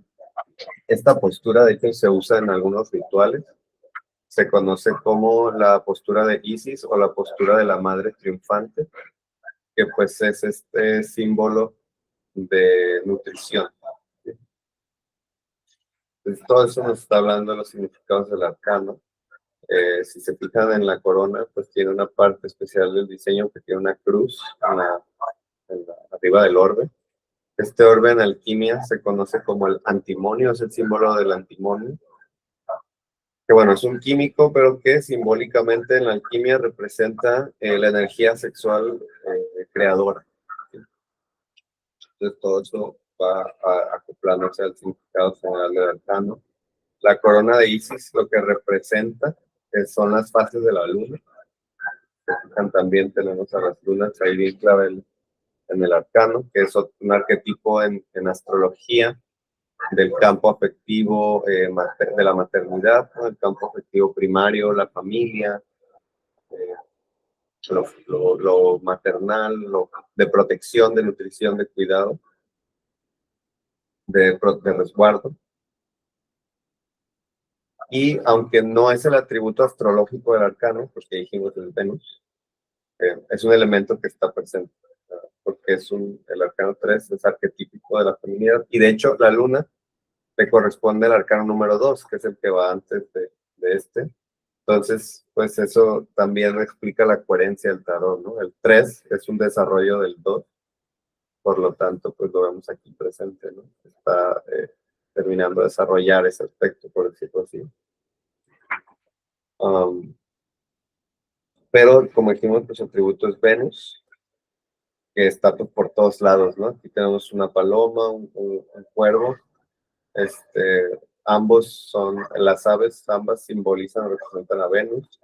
A: Esta postura, de hecho, se usa en algunos rituales. Se conoce como la postura de Isis o la postura de la madre triunfante, que pues es este símbolo de nutrición. Entonces, todo eso nos está hablando de los significados del arcano. Si se fijan en la corona, pues tiene una parte especial del diseño que tiene una cruz arriba del orbe. Este orbe en alquimia se conoce como el antimonio, es el símbolo del antimonio. que bueno, es un químico, pero que simbólicamente en la alquimia representa la energía sexual creadora. Entonces todo eso va acoplándose al significado general del arcano. La corona de Isis lo que representa son las fases de la luna. También tenemos a las lunas ahí bien clave en el arcano, que es un arquetipo en astrología del campo afectivo de la maternidad, ¿no? El campo afectivo primario, la familia, lo maternal, lo de protección, de nutrición, de cuidado, de resguardo. Y aunque no es el atributo astrológico del arcano, porque dijimos el Venus, es un elemento que está presente, porque el arcano 3 es arquetípico de la feminidad, y de hecho la luna le corresponde al arcano número 2, que es el que va antes de este. Entonces, pues eso también explica la coherencia del tarot, ¿no? El 3 es un desarrollo del 2, por lo tanto, pues lo vemos aquí presente, ¿no? Está terminando de desarrollar ese aspecto, por decirlo así. Pero, como dijimos, pues su atributo es Venus, que está pues, por todos lados, ¿no? Aquí tenemos una paloma, un cuervo. Ambos son, las aves, ambas simbolizan, representan a Venus.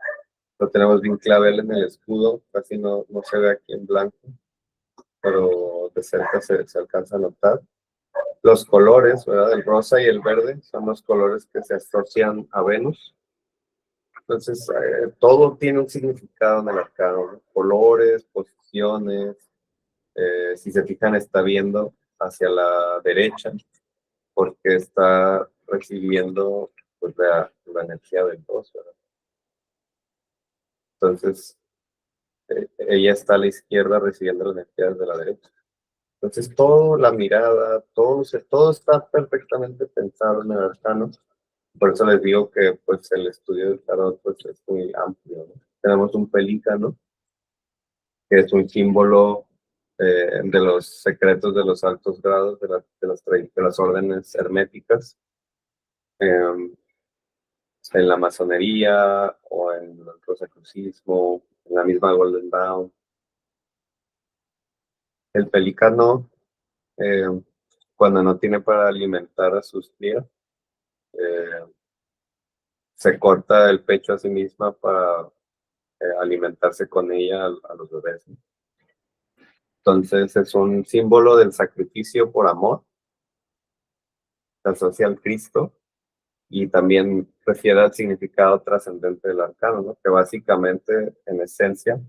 A: Lo tenemos bien clavel en el escudo, casi no se ve aquí en blanco, pero de cerca se alcanza a notar. Los colores, ¿verdad? El rosa y el verde son los colores que se asocian a Venus. Entonces, todo tiene un significado en el arcano, ¿no? Colores, posiciones. Si se fijan, está viendo hacia la derecha porque está recibiendo pues, la energía del 2, ¿verdad? Entonces, ella está a la izquierda recibiendo la energía desde la derecha. Entonces, toda la mirada, todo está perfectamente pensado en el arcano. Por eso les digo que pues, el estudio del tarot pues, es muy amplio, ¿no? Tenemos un pelícano, que es un símbolo de los secretos de los altos grados de las órdenes herméticas. En la masonería o en el rosacrucismo, en la misma Golden Dawn. El pelícano, cuando no tiene para alimentar a sus crías, se corta el pecho a sí misma para alimentarse con ella a los bebés, ¿no? Entonces es un símbolo del sacrificio por amor, se asocia al Cristo y también refiere al significado trascendente del arcano, ¿no? Que básicamente, en esencia,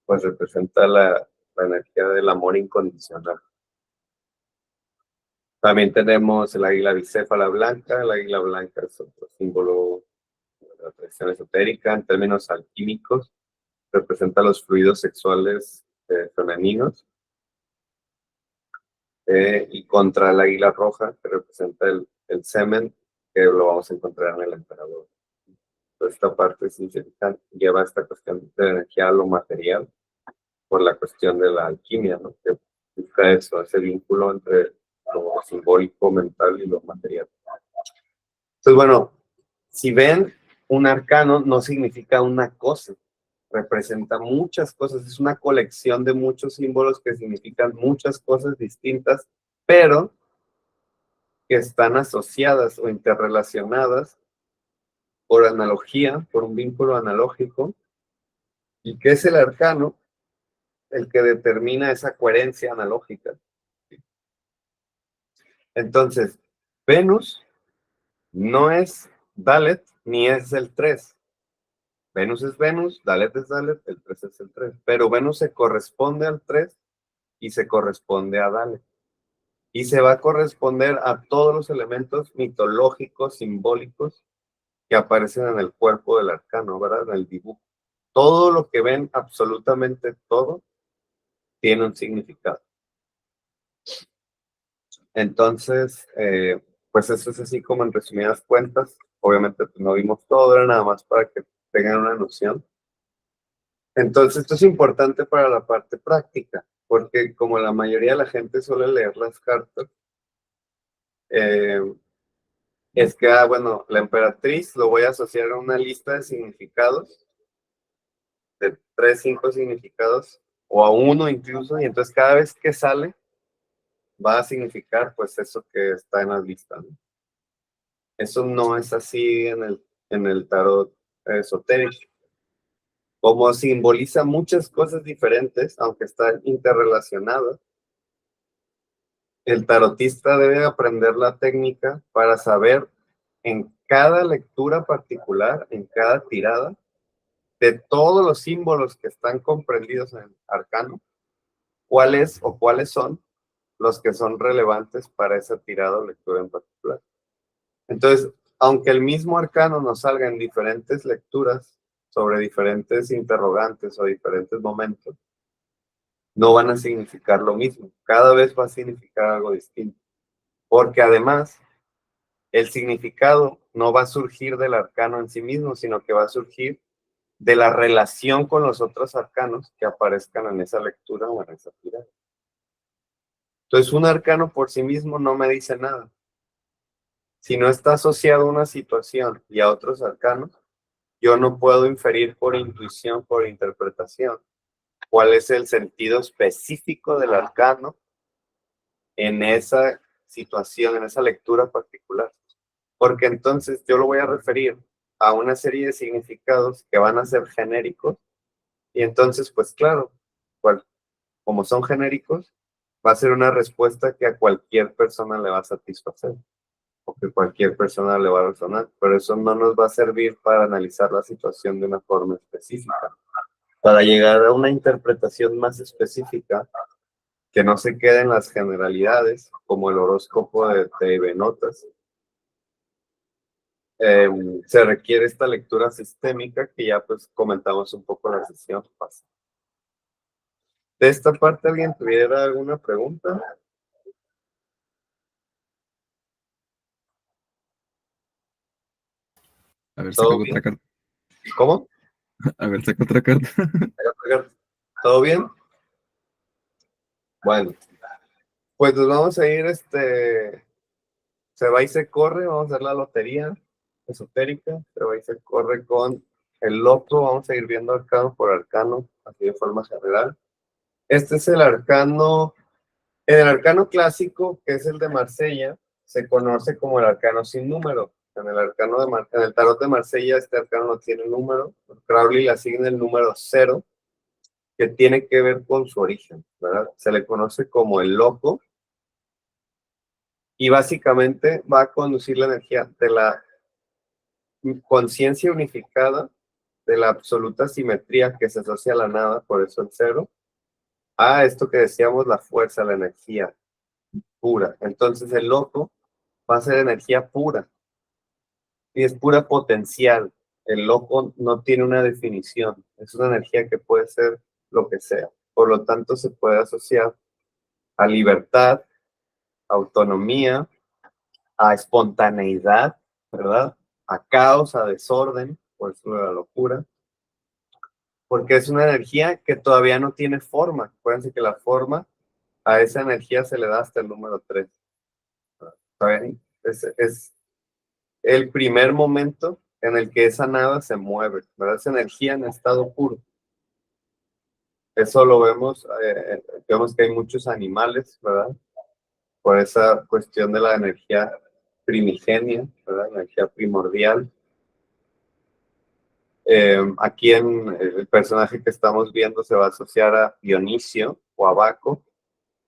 A: pues representa la energía del amor incondicional. También tenemos el águila bicéfala blanca. El águila blanca es otro símbolo de la tradición esotérica. En términos alquímicos, representa los fluidos sexuales femeninos. Y contra el águila roja, que representa el semen, que lo vamos a encontrar en el emperador. Entonces, esta parte significa, lleva esta cuestión de energía a lo material por la cuestión de la alquimia, ¿no? Que busca eso, ese vínculo entre lo simbólico, mental y lo material. Entonces, bueno, si ven, un arcano no significa una cosa, representa muchas cosas, es una colección de muchos símbolos que significan muchas cosas distintas, pero que están asociadas o interrelacionadas por analogía, por un vínculo analógico, y que es el arcano el que determina esa coherencia analógica. Entonces, Venus no es Dalet ni es el 3. Venus es Venus, Dalet es Dalet, el 3 es el 3. Pero Venus se corresponde al 3 y se corresponde a Dalet. Y se va a corresponder a todos los elementos mitológicos, simbólicos, que aparecen en el cuerpo del arcano, ¿verdad? En el dibujo. Todo lo que ven, absolutamente todo, tiene un significado. Entonces, pues eso es así como en resumidas cuentas. Obviamente pues no vimos todo, era nada más para que tengan una noción. Entonces, esto es importante para la parte práctica, porque como la mayoría de la gente suele leer las cartas, es que, bueno, la emperatriz lo voy a asociar a una lista de significados, de 3, 5 significados, o a uno incluso, y entonces cada vez que sale, va a significar pues eso que está en la lista, ¿no? Eso no es así en el tarot esotérico. Como simboliza muchas cosas diferentes, aunque están interrelacionadas, el tarotista debe aprender la técnica para saber en cada lectura particular, en cada tirada, de todos los símbolos que están comprendidos en el arcano, cuáles o cuáles son los que son relevantes para esa tirada o lectura en particular. Entonces, aunque el mismo arcano nos salga en diferentes lecturas sobre diferentes interrogantes o diferentes momentos, no van a significar lo mismo. Cada vez va a significar algo distinto. Porque además, el significado no va a surgir del arcano en sí mismo, sino que va a surgir de la relación con los otros arcanos que aparezcan en esa lectura o en esa tirada. Entonces, un arcano por sí mismo no me dice nada. Si no está asociado a una situación y a otros arcanos, yo no puedo inferir por intuición, por interpretación, cuál es el sentido específico del arcano en esa situación, en esa lectura particular. Porque entonces yo lo voy a referir a una serie de significados que van a ser genéricos y entonces, pues claro, como son genéricos, va a ser una respuesta que a cualquier persona le va a satisfacer o que cualquier persona le va a resonar, pero eso no nos va a servir para analizar la situación de una forma específica. Para llegar a una interpretación más específica, que no se quede en las generalidades, como el horóscopo de TV Notas, se requiere esta lectura sistémica que ya pues comentamos un poco en la sesión pasada. De esta parte, ¿alguien tuviera alguna pregunta?
B: A ver,
A: ¿Todo
B: saca
A: bien?
B: otra carta.
A: ¿Cómo?
B: A ver, saca otra carta.
A: ¿Todo bien? Bueno, pues nos vamos a ir, se va y se corre, vamos a hacer la lotería esotérica, se va y se corre con el loto, vamos a ir viendo arcano por arcano, así de forma general. Este es el arcano, en el arcano clásico, que es el de Marsella, se conoce como el arcano sin número. En el en el tarot de Marsella, este arcano no tiene número. Crowley le asigna el número 0, que tiene que ver con su origen, ¿verdad? Se le conoce como el loco, y básicamente va a conducir la energía de la conciencia unificada, de la absoluta simetría que se asocia a la nada, por eso el 0, a esto que decíamos, la fuerza, la energía pura. Entonces el loco va a ser energía pura y es pura potencial. El loco no tiene una definición, es una energía que puede ser lo que sea. Por lo tanto, se puede asociar a libertad, autonomía, a espontaneidad, ¿verdad? A caos, a desorden, por eso la locura, porque es una energía que todavía no tiene forma. Acuérdense que la forma a esa energía se le da hasta el número 3. ¿Saben? Es el primer momento en el que esa nada se mueve, ¿verdad? Esa energía en estado puro. Eso lo vemos que hay muchos animales, ¿verdad? Por esa cuestión de la energía primigenia, ¿verdad? Energía primordial. Aquí en el personaje que estamos viendo se va a asociar a Dionisio o a Baco,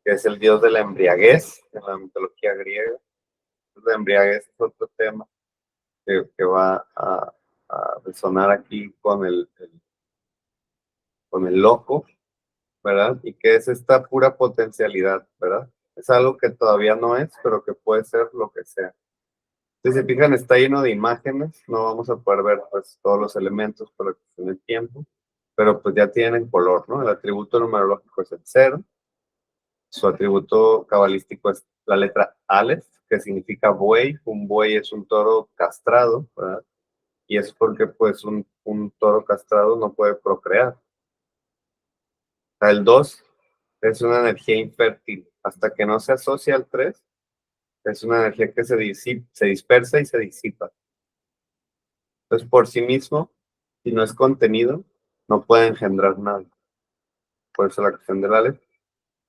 A: que es el dios de la embriaguez en la mitología griega. La embriaguez es otro tema que va a resonar aquí con con el loco, ¿verdad? Y que es esta pura potencialidad, ¿verdad? Es algo que todavía no es, pero que puede ser lo que sea. Si se fijan, está lleno de imágenes, no vamos a poder ver pues todos los elementos por la cuestión del tiempo, pero pues ya tienen color, ¿no? El atributo numerológico es el 0, su atributo cabalístico es la letra Aleph, que significa buey. Un buey es un toro castrado, ¿verdad? Y es porque pues un toro castrado no puede procrear. El 2 es una energía infértil. Hasta que no se asocia al 3, Es una energía que se dispersa y se disipa. Entonces, por sí mismo, si no es contenido, no puede engendrar nada. Por eso la cuestión del Aleph.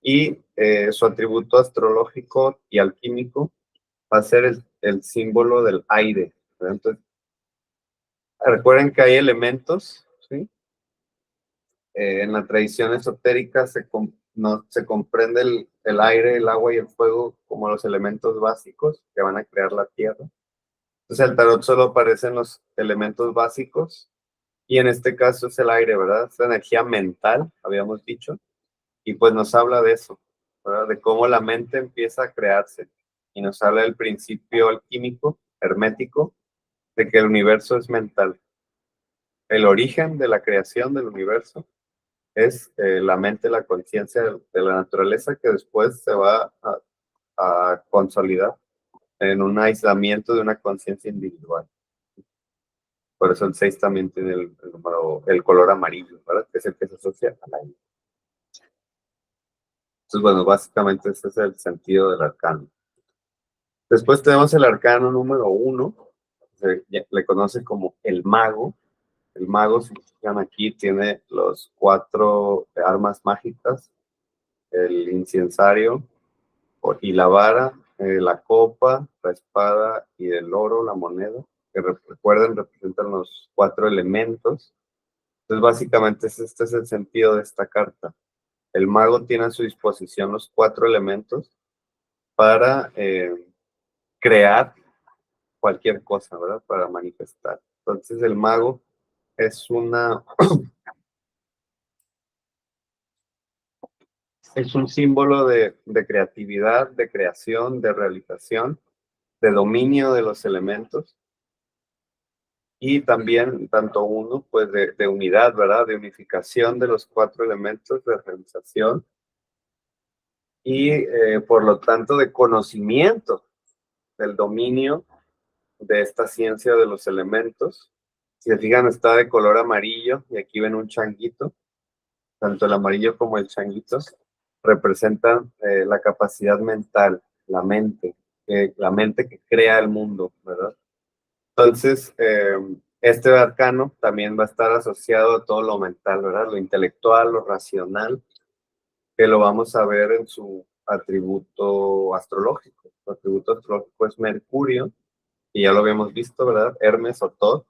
A: Y su atributo astrológico y alquímico va a ser el símbolo del aire, ¿verdad? Entonces, recuerden que hay elementos, ¿sí? En la tradición esotérica se comprende el aire, el agua y el fuego como los elementos básicos que van a crear la tierra. Entonces, el tarot solo aparecen los elementos básicos y en este caso es el aire, ¿verdad? Es la energía mental, habíamos dicho, y pues nos habla de eso, ¿verdad? De cómo la mente empieza a crearse y nos habla del principio alquímico, hermético, de que el universo es mental. El origen de la creación del universo es la mente, la conciencia de la naturaleza que después se va a consolidar en un aislamiento de una conciencia individual. Por eso el 6 también tiene el color amarillo, ¿verdad? Que es el que se asocia al aire. Entonces, bueno, básicamente ese es el sentido del arcano. Después tenemos el arcano número 1, le conoce como el mago. El mago, si fijan aquí, tiene los 4 armas mágicas, el incensario y la vara, la copa, la espada y el oro, la moneda, que recuerden, representan los 4 elementos. Entonces, básicamente, este es el sentido de esta carta. El mago tiene a su disposición los 4 elementos para crear cualquier cosa, ¿verdad? Para manifestar. Entonces, el mago es es un símbolo de creatividad, de creación, de realización, de dominio de los elementos y también, tanto uno, pues de unidad, ¿verdad? De unificación de los 4 elementos, de realización y por lo tanto de conocimiento del dominio de esta ciencia de los elementos. Si se fijan, está de color amarillo y aquí ven un changuito. Tanto el amarillo como el changuito representan la capacidad mental, la mente que crea el mundo, ¿verdad? Entonces, este arcano también va a estar asociado a todo lo mental, ¿verdad? Lo intelectual, lo racional, que lo vamos a ver en su atributo astrológico. Su atributo astrológico es Mercurio, y ya lo habíamos visto, ¿verdad? Hermes o Thoth,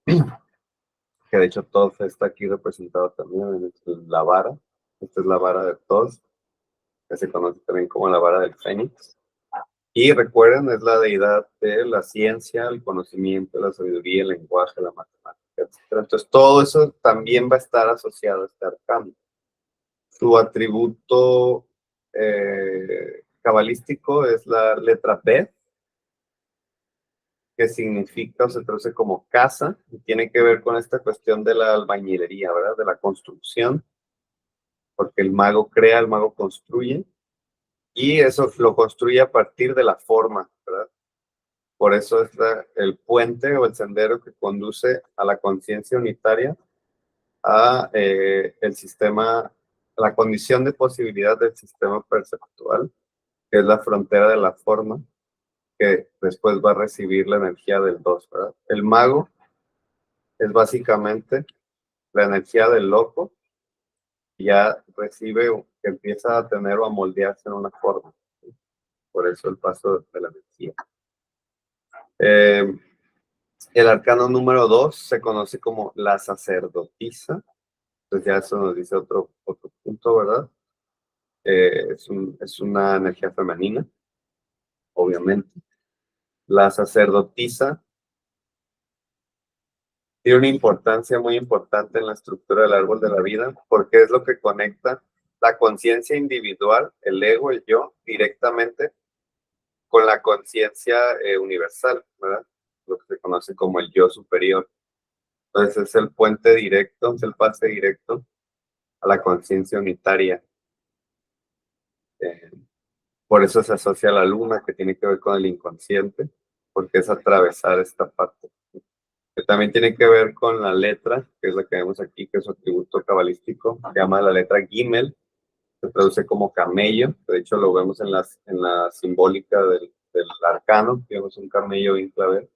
A: que de hecho Thoth está aquí representado también en la vara. Esta es la vara de Thoth, que se conoce también como la vara del Fénix. Y recuerden, es la deidad de la ciencia, el conocimiento, la sabiduría, el lenguaje, la matemática, etc. Entonces, todo eso también va a estar asociado a este arcano. Su atributo cabalístico es la letra B, que significa o se traduce como casa, y tiene que ver con esta cuestión de la albañilería, ¿verdad? De la construcción, porque el mago crea, el mago construye, y eso lo construye a partir de la forma, ¿verdad? Por eso es el puente o el sendero que conduce a la conciencia unitaria, a el sistema, la condición de posibilidad del sistema perceptual, que es la frontera de la forma, que después va a recibir la energía del 2, ¿verdad? El mago es básicamente la energía del loco, y ya recibe, que empieza a tener o a moldearse en una forma. ¿Sí? Por eso el paso de la energía. El arcano número 2 se conoce como la sacerdotisa. Entonces ya eso nos dice otro punto, ¿verdad? Es una energía femenina, obviamente. La sacerdotisa tiene una importancia muy importante en la estructura del árbol de la vida, porque es lo que conecta la conciencia individual, el ego, el yo, directamente con la conciencia universal, ¿verdad? Lo que se conoce como el yo superior. Entonces es el puente directo, es el pase directo a la conciencia unitaria. Por eso se asocia a la luna, que tiene que ver con el inconsciente, porque es atravesar esta parte. Que también tiene que ver con la letra, que es la que vemos aquí, que es su atributo cabalístico, se llama la letra Gimel, se traduce como camello. De hecho, lo vemos en la simbólica del arcano, que vemos un camello bien clavel.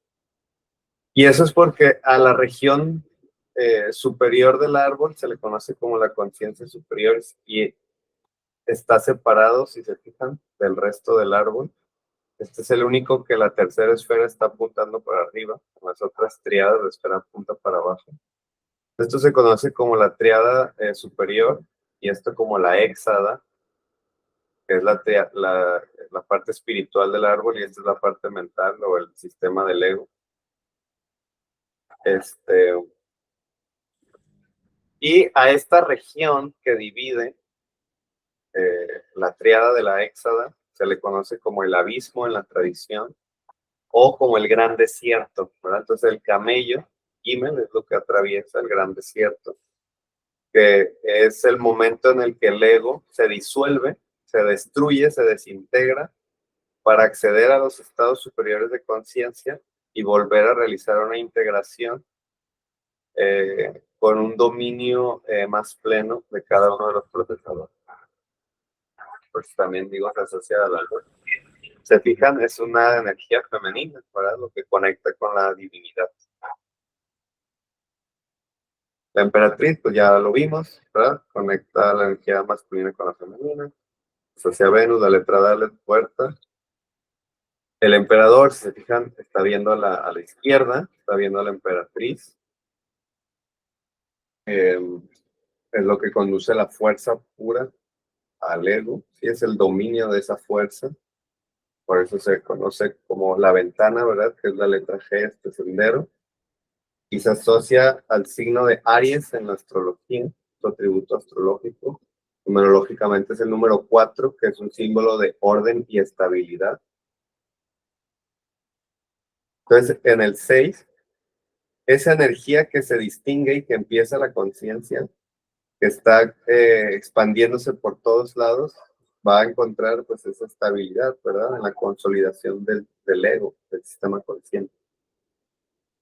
A: Y eso es porque a la región superior del árbol se le conoce como la conciencia superior y está separado, si se fijan, del resto del árbol. Este es el único que la tercera esfera está apuntando para arriba, las otras triadas la esfera apunta para abajo. Esto se conoce como la triada superior y esto como la hexada, que es la parte espiritual del árbol, y esta es la parte mental o el sistema del ego. Y a esta región que divide la triada de la hexada se le conoce como el abismo en la tradición o como el gran desierto, ¿verdad? Entonces el camello, Gimel, es lo que atraviesa el gran desierto, que es el momento en el que el ego se disuelve, se destruye, se desintegra para acceder a los estados superiores de conciencia y volver a realizar una integración con un dominio más pleno de cada uno de los procesadores. Pues también digo, se asocia al árbol. Se fijan, es una energía femenina, ¿verdad? Lo que conecta con la divinidad. La emperatriz, pues ya lo vimos, ¿verdad? Conecta la energía masculina con la femenina. Asocia a Venus, la letra Dalet, puerta. El emperador, si se fijan, está viendo a la izquierda, está viendo a la emperatriz. Es lo que conduce la fuerza pura al ego, ¿sí? Es el dominio de esa fuerza. Por eso se conoce como la ventana, ¿verdad? Que es la letra G, este sendero. Y se asocia al signo de Aries en la astrología, su atributo astrológico. Numerológicamente es el número 4, que es un símbolo de orden y estabilidad. Entonces, en el 6, esa energía que se distingue y que empieza la conciencia, que está expandiéndose por todos lados, va a encontrar pues esa estabilidad, ¿verdad? En la consolidación del ego, del sistema consciente.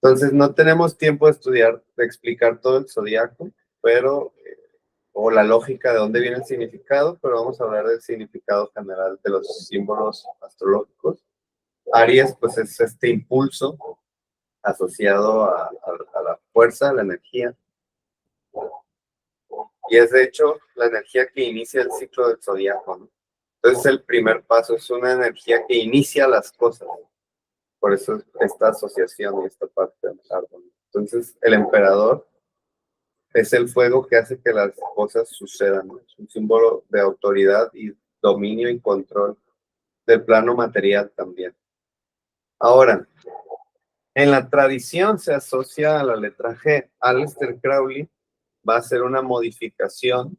A: Entonces, no tenemos tiempo de estudiar, de explicar todo el zodiaco, pero, o la lógica de dónde viene el significado, pero vamos a hablar del significado general de los símbolos astrológicos. Aries, pues es este impulso asociado a la fuerza, a la energía. Y es de hecho la energía que inicia el ciclo del zodiaco, ¿no? Entonces el primer paso es una energía que inicia las cosas. Por eso esta asociación y esta parte del árbol. Entonces el emperador es el fuego que hace que las cosas sucedan, ¿no? Es un símbolo de autoridad y dominio y control del plano material también. Ahora, en la tradición se asocia a la letra G. Aleister Crowley va a hacer una modificación.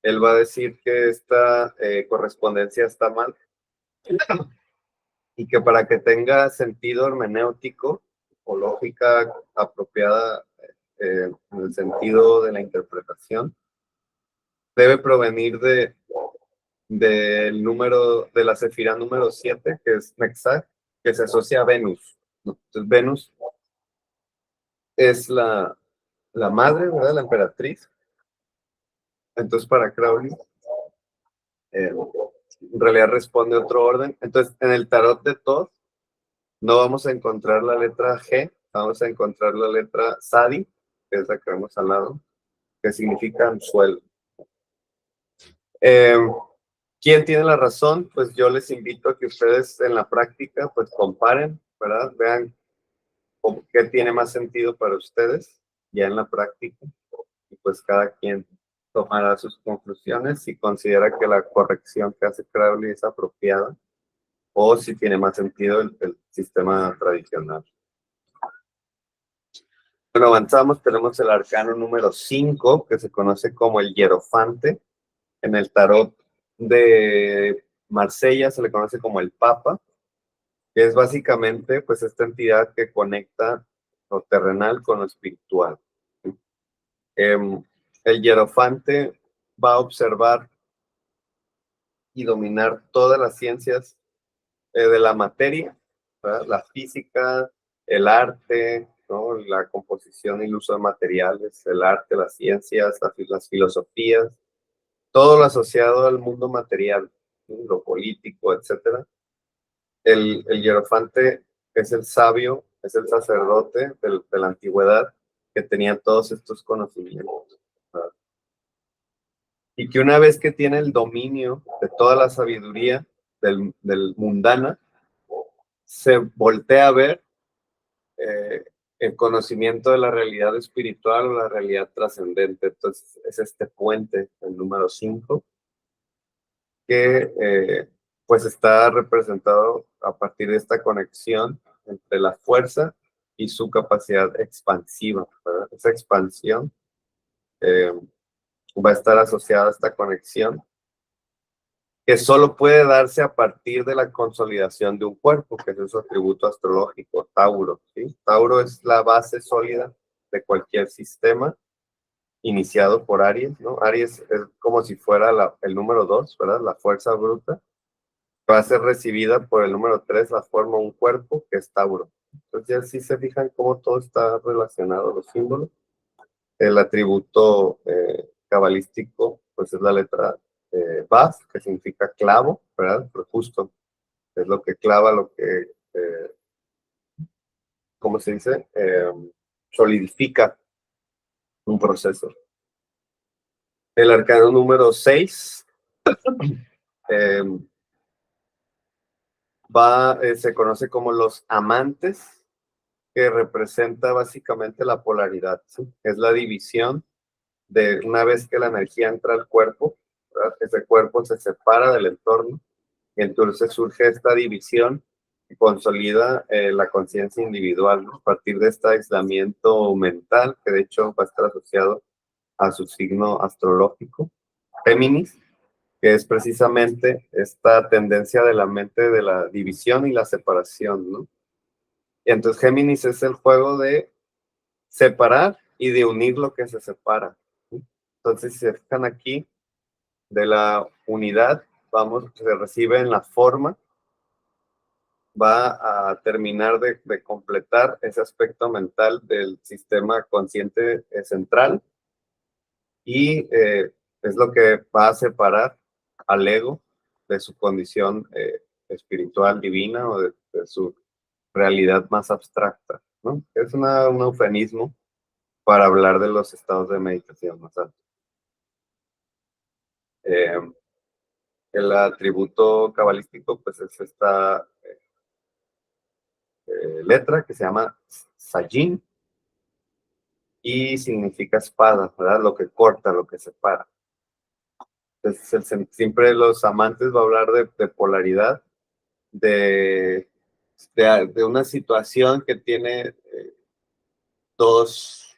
A: Él va a decir que esta correspondencia está mal y que para que tenga sentido hermenéutico o lógica apropiada en el sentido de la interpretación, debe provenir del número, de la sefirá número 7, que es Nexag, que se asocia a Venus, ¿no? Entonces Venus es la madre, ¿verdad? La emperatriz. Entonces para Crowley, en realidad responde otro orden. Entonces en el tarot de Thoth no vamos a encontrar la letra G, vamos a encontrar la letra Sadi, que es la que vemos al lado, que significa anzuelo. ¿Quién tiene la razón? Pues yo les invito a que ustedes en la práctica pues comparen, ¿verdad? Vean qué tiene más sentido para ustedes ya en la práctica y pues cada quien tomará sus conclusiones si considera que la corrección que hace Crowley es apropiada o si tiene más sentido el sistema tradicional. Bueno, avanzamos, tenemos el arcano número 5, que se conoce como el hierofante. En el tarot de Marsella se le conoce como el Papa, que es básicamente pues esta entidad que conecta lo terrenal con lo espiritual. El hierofante va a observar y dominar todas las ciencias de la materia, ¿verdad? La física, el arte, ¿no? La composición y el uso de materiales, el arte, las ciencias, las filosofías, todo lo asociado al mundo material, ¿sí? Lo político, etcétera. El hierofante es el sabio, es el sacerdote de la antigüedad que tenía todos estos conocimientos, ¿verdad? Y que una vez que tiene el dominio de toda la sabiduría del mundana, se voltea a ver el conocimiento de la realidad espiritual o la realidad trascendente. Entonces, es este puente, el número 5, que pues está representado a partir de esta conexión entre la fuerza y su capacidad expansiva, ¿verdad? Esa expansión va a estar asociada a esta conexión que solo puede darse a partir de la consolidación de un cuerpo, que es su atributo astrológico, Tauro, ¿sí? Tauro es la base sólida de cualquier sistema iniciado por Aries, ¿no? Aries es como si fuera el número 2, ¿verdad? La fuerza bruta. Va a ser recibida por el número 3, la forma un cuerpo, que es Tauro. Entonces ya sí se fijan cómo todo está relacionado, los símbolos. El atributo cabalístico, pues es la letra Baf, que significa clavo, ¿verdad? Pero justo es lo que clava, lo que, ¿cómo se dice? Solidifica un proceso. El arcano número 6 se conoce como los amantes, que representa básicamente la polaridad, ¿sí? Es la división de una vez que la energía entra al cuerpo, ¿verdad? Ese cuerpo se separa del entorno y entonces surge esta división y consolida la conciencia individual, ¿no? A partir de este aislamiento mental, que de hecho va a estar asociado a su signo astrológico, Géminis, que es precisamente esta tendencia de la mente de la división y la separación, ¿no? Y entonces Géminis es el juego de separar y de unir lo que se separa, ¿sí? Entonces, si se fijan aquí, de la unidad, se recibe en la forma, va a terminar de completar ese aspecto mental del sistema consciente central y es lo que va a separar al ego de su condición espiritual divina o de su realidad más abstracta, ¿no? Es un eufemismo para hablar de los estados de meditación más altos. El atributo cabalístico, pues es esta letra que se llama Sajin y significa espada, ¿verdad? Lo que corta, lo que separa. Entonces, siempre los amantes va a hablar de polaridad, de una situación que tiene dos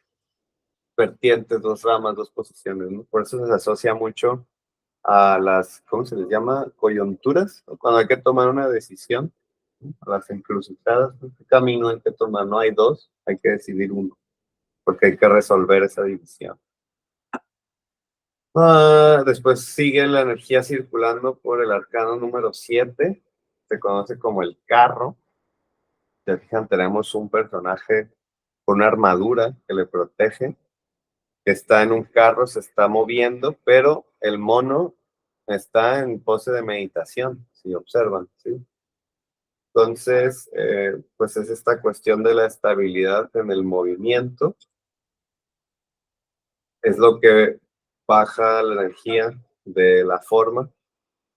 A: vertientes, dos ramas, dos posiciones, ¿no? Por eso se asocia mucho a las, ¿cómo se les llama? Coyunturas, ¿no? Cuando hay que tomar una decisión, ¿no? A las encrucijadas, ¿no? ¿Qué camino hay que tomar? No hay dos, hay que decidir uno, porque hay que resolver esa división. Después sigue la energía circulando por el arcano número 7, se conoce como el carro. Ya fijan, tenemos un personaje con una armadura que le protege, que está en un carro, se está moviendo, pero el mono está en pose de meditación, si observan, ¿sí? Entonces, pues es esta cuestión de la estabilidad en el movimiento, es lo que baja la energía de la forma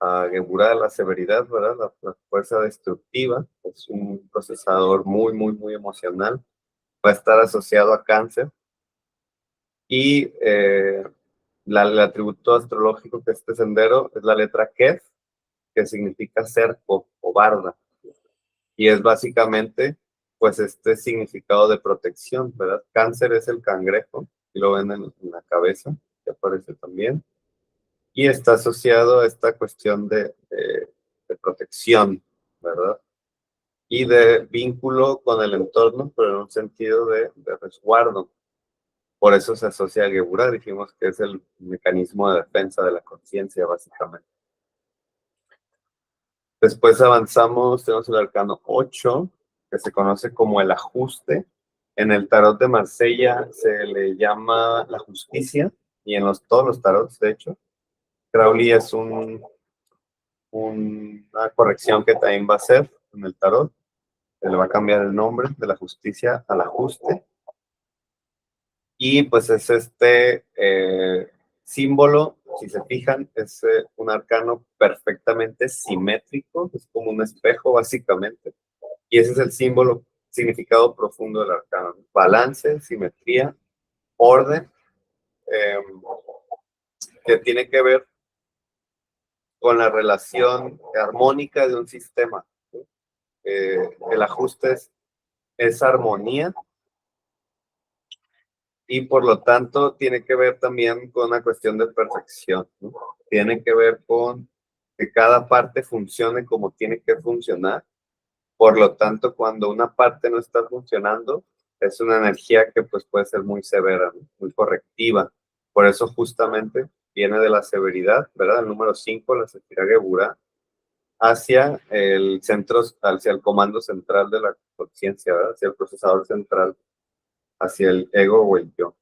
A: a Geburah, la severidad, ¿verdad? La fuerza destructiva, es un procesador muy, muy, muy emocional, va a estar asociado a cáncer y el atributo astrológico que este sendero es la letra Kef, que significa cerco o barda. Y es básicamente, pues, este significado de protección, ¿verdad? Cáncer es el cangrejo, y lo ven en la cabeza, que aparece también. Y está asociado a esta cuestión de protección, ¿verdad? Y de vínculo con el entorno, pero en un sentido de resguardo. Por eso se asocia a Geburah, dijimos que es el mecanismo de defensa de la conciencia, básicamente. Después avanzamos, tenemos el arcano 8, que se conoce como el ajuste. En el tarot de Marsella se le llama la justicia, y en todos los tarots, de hecho. Crowley es una corrección que también va a hacer en el tarot. Se le va a cambiar el nombre de la justicia al ajuste. Y pues es este símbolo, si se fijan, es un arcano perfectamente simétrico, es como un espejo básicamente. Y ese es el símbolo, significado profundo del arcano. Balance, simetría, orden, que tiene que ver con la relación armónica de un sistema. El ajuste es armonía y por lo tanto tiene que ver también con una cuestión de perfección, ¿no? Tiene que ver con que cada parte funcione como tiene que funcionar. Por lo tanto, cuando una parte no está funcionando, es una energía que pues puede ser muy severa, ¿no? Muy correctiva. Por eso justamente viene de la severidad, ¿verdad? El número 5, la Sefirá Geburah, hacia el centro, hacia el comando central de la conciencia, ¿verdad? Hacia el procesador central, hacia el ego o el yo.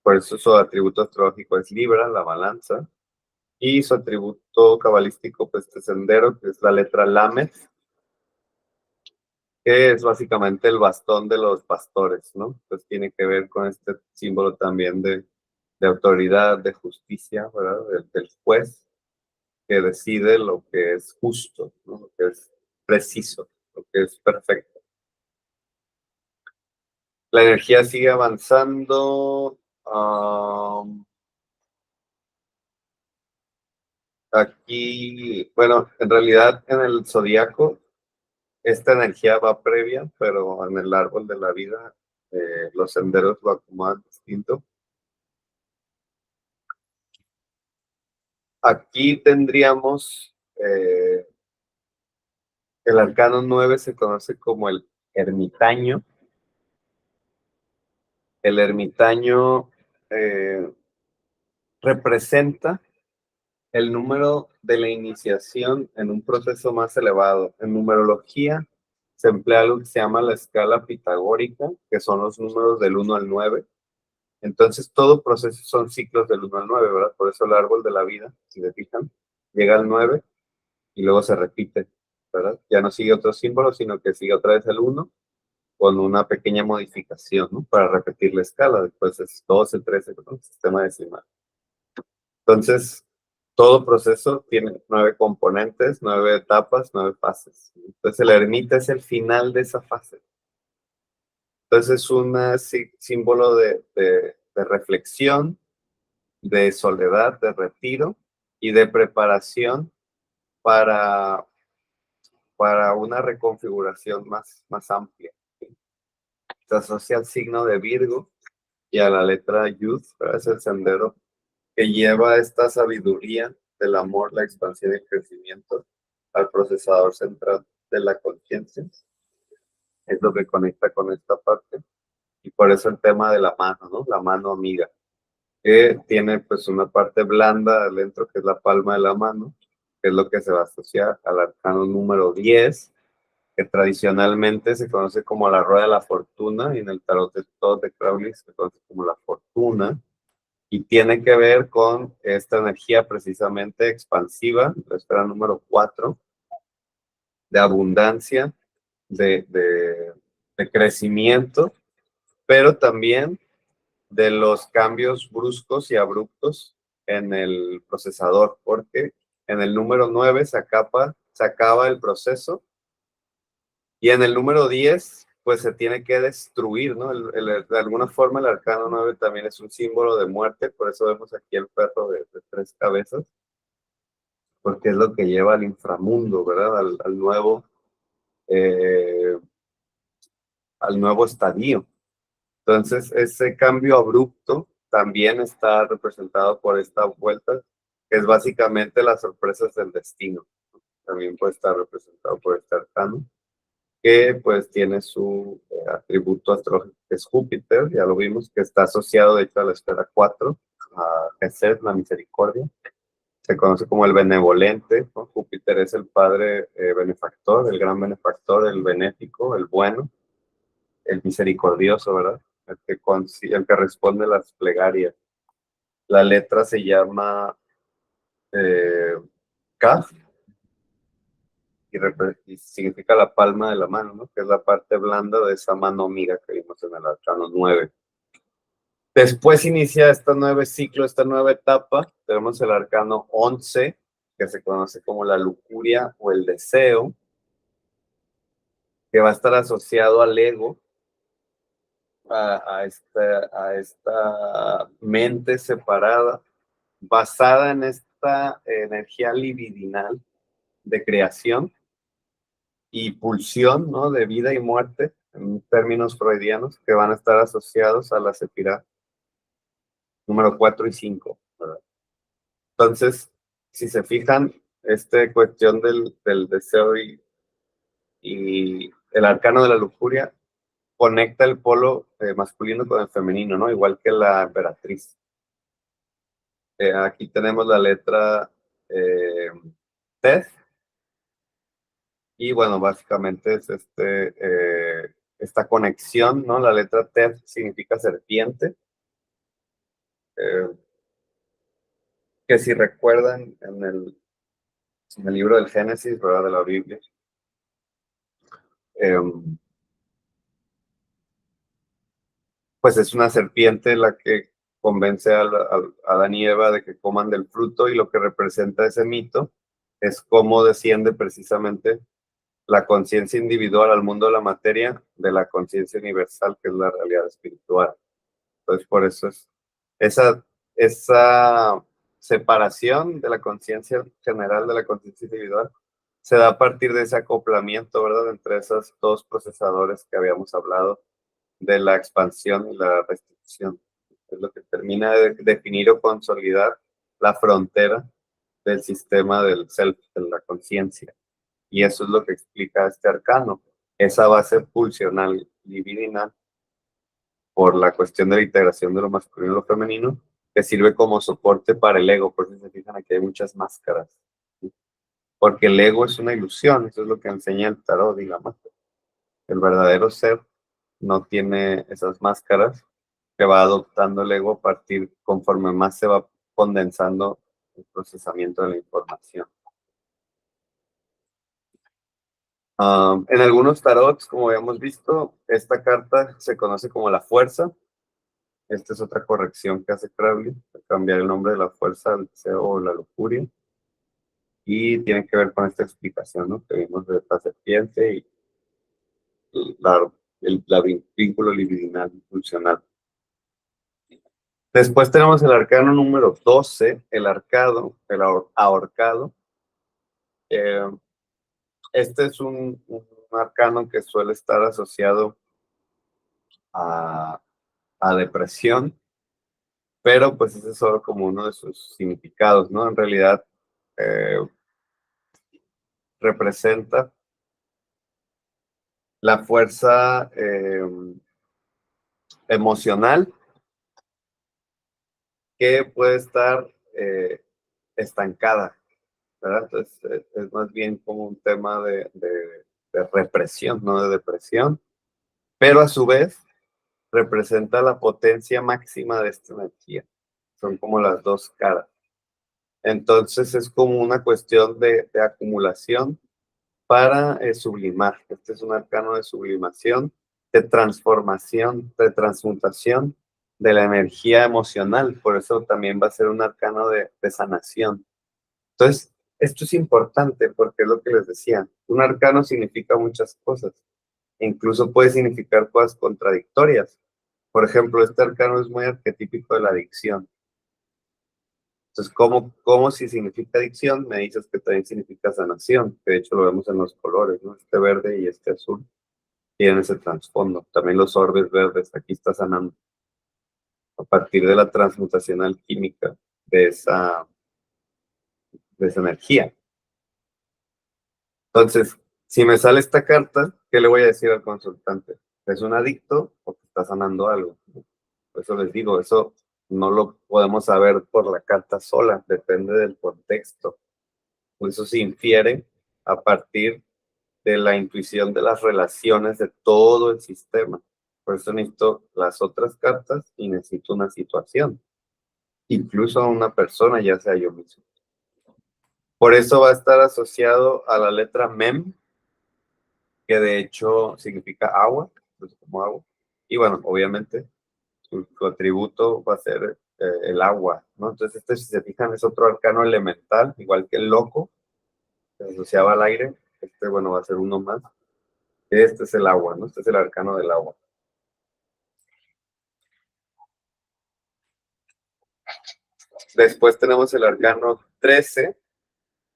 A: Por eso su atributo astrológico es Libra, la balanza, y su atributo cabalístico, pues, este sendero, que es la letra Lamed, que es básicamente el bastón de los pastores, ¿no? Pues tiene que ver con este símbolo también de autoridad, de justicia, ¿verdad? Del juez que decide lo que es justo, ¿no? Lo que es preciso, lo que es perfecto. La energía sigue avanzando. Aquí, bueno, en realidad en el zodiaco esta energía va previa, pero en el árbol de la vida los senderos lo acomodan distinto. Aquí tendríamos el arcano 9, se conoce como el ermitaño. El ermitaño representa el número de la iniciación en un proceso más elevado. En numerología se emplea algo que se llama la escala pitagórica, que son los números del 1 al 9. Entonces, todo proceso son ciclos del 1 al 9, ¿verdad? Por eso el árbol de la vida, si se fijan, llega al 9 y luego se repite, ¿verdad? Ya no sigue otro símbolo, sino que sigue otra vez el 1 con una pequeña modificación, ¿no? Para repetir la escala. Después es 12, 13, con un sistema decimal. Entonces, todo proceso tiene 9 componentes, 9 etapas, 9 fases. Entonces, el ermita es el final de esa fase. Entonces, es un símbolo de reflexión, de soledad, de retiro y de preparación para una reconfiguración más amplia. Se asocia al signo de Virgo y a la letra Yud, es el sendero que lleva esta sabiduría del amor, la expansión y el crecimiento al procesador central de la conciencia. Es lo que conecta con esta parte. Y por eso el tema de la mano, ¿no? La mano amiga, que tiene pues una parte blanda adentro, que es la palma de la mano, que es lo que se va a asociar al arcano número 10, que tradicionalmente se conoce como la rueda de la fortuna, y en el tarot de todos de Crowley se conoce como la fortuna, y tiene que ver con esta energía precisamente expansiva, la esfera número 4, de abundancia, de crecimiento, pero también de los cambios bruscos y abruptos en el procesador, porque en el número 9 se acaba el proceso y en el número 10 pues se tiene que destruir, ¿no? De alguna forma el arcano 9 también es un símbolo de muerte, por eso vemos aquí el perro de 3 cabezas, porque es lo que lleva al inframundo, ¿verdad? Al nuevo estadio. Entonces, ese cambio abrupto también está representado por esta vuelta, que es básicamente las sorpresas del destino. También puede estar representado por este arcano, que pues tiene su atributo astrológico, que es Júpiter, ya lo vimos, que está asociado de hecho a la esfera 4, a Gesed, la misericordia. Se conoce como el benevolente, ¿no? Júpiter es el padre benefactor, el gran benefactor, el benéfico, el bueno, el misericordioso, ¿verdad? El que responde las plegarias. La letra se llama Kaf y significa la palma de la mano, ¿no? Que es la parte blanda de esa mano amiga que vimos en el arcano 9. Después inicia este nuevo ciclo, esta nueva etapa. Tenemos el arcano 11, que se conoce como la lujuria o el deseo, que va a estar asociado al ego, a esta mente separada, basada en esta energía libidinal de creación y pulsión, ¿no? De vida y muerte, en términos freudianos, que van a estar asociados a la sefirá número 4 y 5, ¿verdad? Entonces, si se fijan, esta cuestión del deseo y el arcano de la lujuria conecta el polo masculino con el femenino, ¿no? Igual que la emperatriz. Aquí tenemos la letra Ted, y bueno, básicamente es esta conexión, ¿no? La letra Ted significa serpiente, que si recuerdan en el libro del Génesis, ¿verdad? De la Biblia, pues es una serpiente la que convence a Adán y Eva de que coman del fruto, y lo que representa ese mito es cómo desciende precisamente la conciencia individual al mundo de la materia de la conciencia universal, que es la realidad espiritual. Entonces, por eso es esa separación de la conciencia general de la conciencia individual se da a partir de ese acoplamiento, ¿verdad?, entre esos dos procesadores que habíamos hablado, de la expansión y la restricción. Es lo que termina de definir o consolidar la frontera del sistema del self, de la conciencia. Y eso es lo que explica este arcano, esa base pulsional libidinal por la cuestión de la integración de lo masculino y lo femenino, que sirve como soporte para el ego. Por eso se fijan, aquí hay muchas máscaras, ¿sí? Porque el ego es una ilusión, eso es lo que enseña el tarot, digamos. El verdadero ser no tiene esas máscaras, que va adoptando el ego a partir, conforme más se va condensando el procesamiento de la información. En algunos tarots, como habíamos visto, esta carta se conoce como la fuerza. Esta es otra corrección que hace Crowley, cambiar el nombre de la fuerza al deseo o la lujuria. Y tiene que ver con esta explicación, ¿no?, que vimos de la serpiente y el vínculo libidinal funcional. Después tenemos el arcano número 12, el ahorcado. Este es un arcano que suele estar asociado a depresión, pero pues ese es solo como uno de sus significados, ¿no? En realidad representa la fuerza emocional que puede estar estancada, ¿verdad? Entonces es más bien como un tema de represión, no de depresión, pero a su vez representa la potencia máxima de esta energía. Son como las dos caras. Entonces es como una cuestión de acumulación para sublimar. Este es un arcano de sublimación, de transformación, de transmutación de la energía emocional. Por eso también va a ser un arcano de sanación. Entonces, esto es importante porque es lo que les decía. Un arcano significa muchas cosas. Incluso puede significar cosas contradictorias. Por ejemplo, este arcano es muy arquetípico de la adicción. Entonces, ¿cómo si significa adicción? Me dices que también significa sanación, que de hecho lo vemos en los colores, ¿no? Este verde y este azul tienen ese trasfondo. También los orbes verdes, aquí está sanando a partir de la transmutación alquímica de esa energía. Entonces, si me sale esta carta, ¿qué le voy a decir al consultante? ¿Es un adicto o que está sanando algo? Por eso les digo, eso no lo podemos saber por la carta sola, depende del contexto. Eso se infiere a partir de la intuición de las relaciones de todo el sistema. Por eso necesito las otras cartas y necesito una situación. incluso a una persona, ya sea yo mismo. Por eso va a estar asociado a la letra Mem, que de hecho significa agua, pues como agua. Y bueno, obviamente, su atributo va a ser el agua, ¿no? Entonces, este, si se fijan, es otro arcano elemental, igual que el loco, que se asociaba al aire. Este, bueno, va a ser uno más. Este es el agua, ¿no? Este es el arcano del agua. Después tenemos el arcano 13.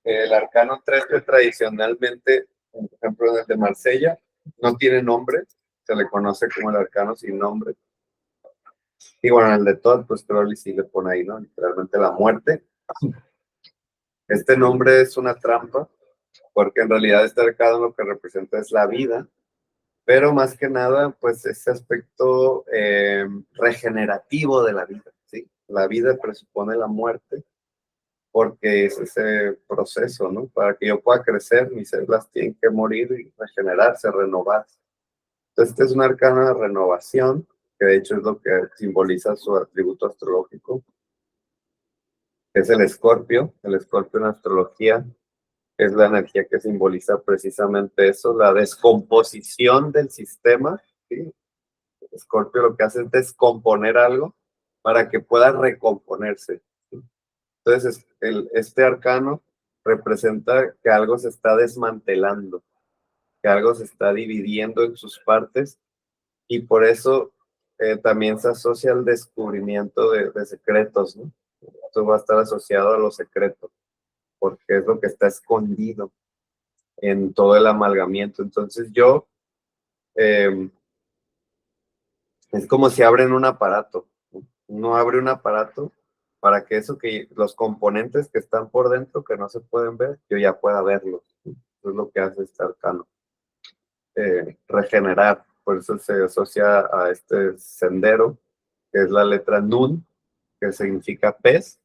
A: El arcano 13 tradicionalmente, por ejemplo, en el de Marsella, no tiene nombre. Se le conoce como el arcano sin nombre. Y bueno, en el de Todd, pues Crowley sí le pone ahí, ¿no? Literalmente la muerte. Este nombre es una trampa, porque en realidad este arcano lo que representa es la vida, pero más que nada, pues ese aspecto regenerativo de la vida, ¿sí? La vida presupone la muerte, porque es ese proceso, ¿no? Para que yo pueda crecer, mis células tienen que morir y regenerarse, renovarse. Entonces, este es un arcano de renovación, que de hecho es lo que simboliza su atributo astrológico, que es el escorpio. El escorpio en astrología es la energía que simboliza precisamente eso, la descomposición del sistema, ¿sí? Escorpio lo que hace es descomponer algo para que pueda recomponerse, ¿sí? Entonces, este arcano representa que algo se está desmantelando, que algo se está dividiendo en sus partes, y por eso también se asocia al descubrimiento de secretos, ¿no? Esto va a estar asociado a los secretos, porque es lo que está escondido en todo el amalgamiento. Entonces eh, es como si abren un aparato, ¿no? Uno abre un aparato para que eso, que los componentes que están por dentro, que no se pueden ver, yo ya pueda verlos, ¿no? Eso es lo que hace este arcano, regenerar. Por eso se asocia a este sendero, que es la letra Nun, que significa pez,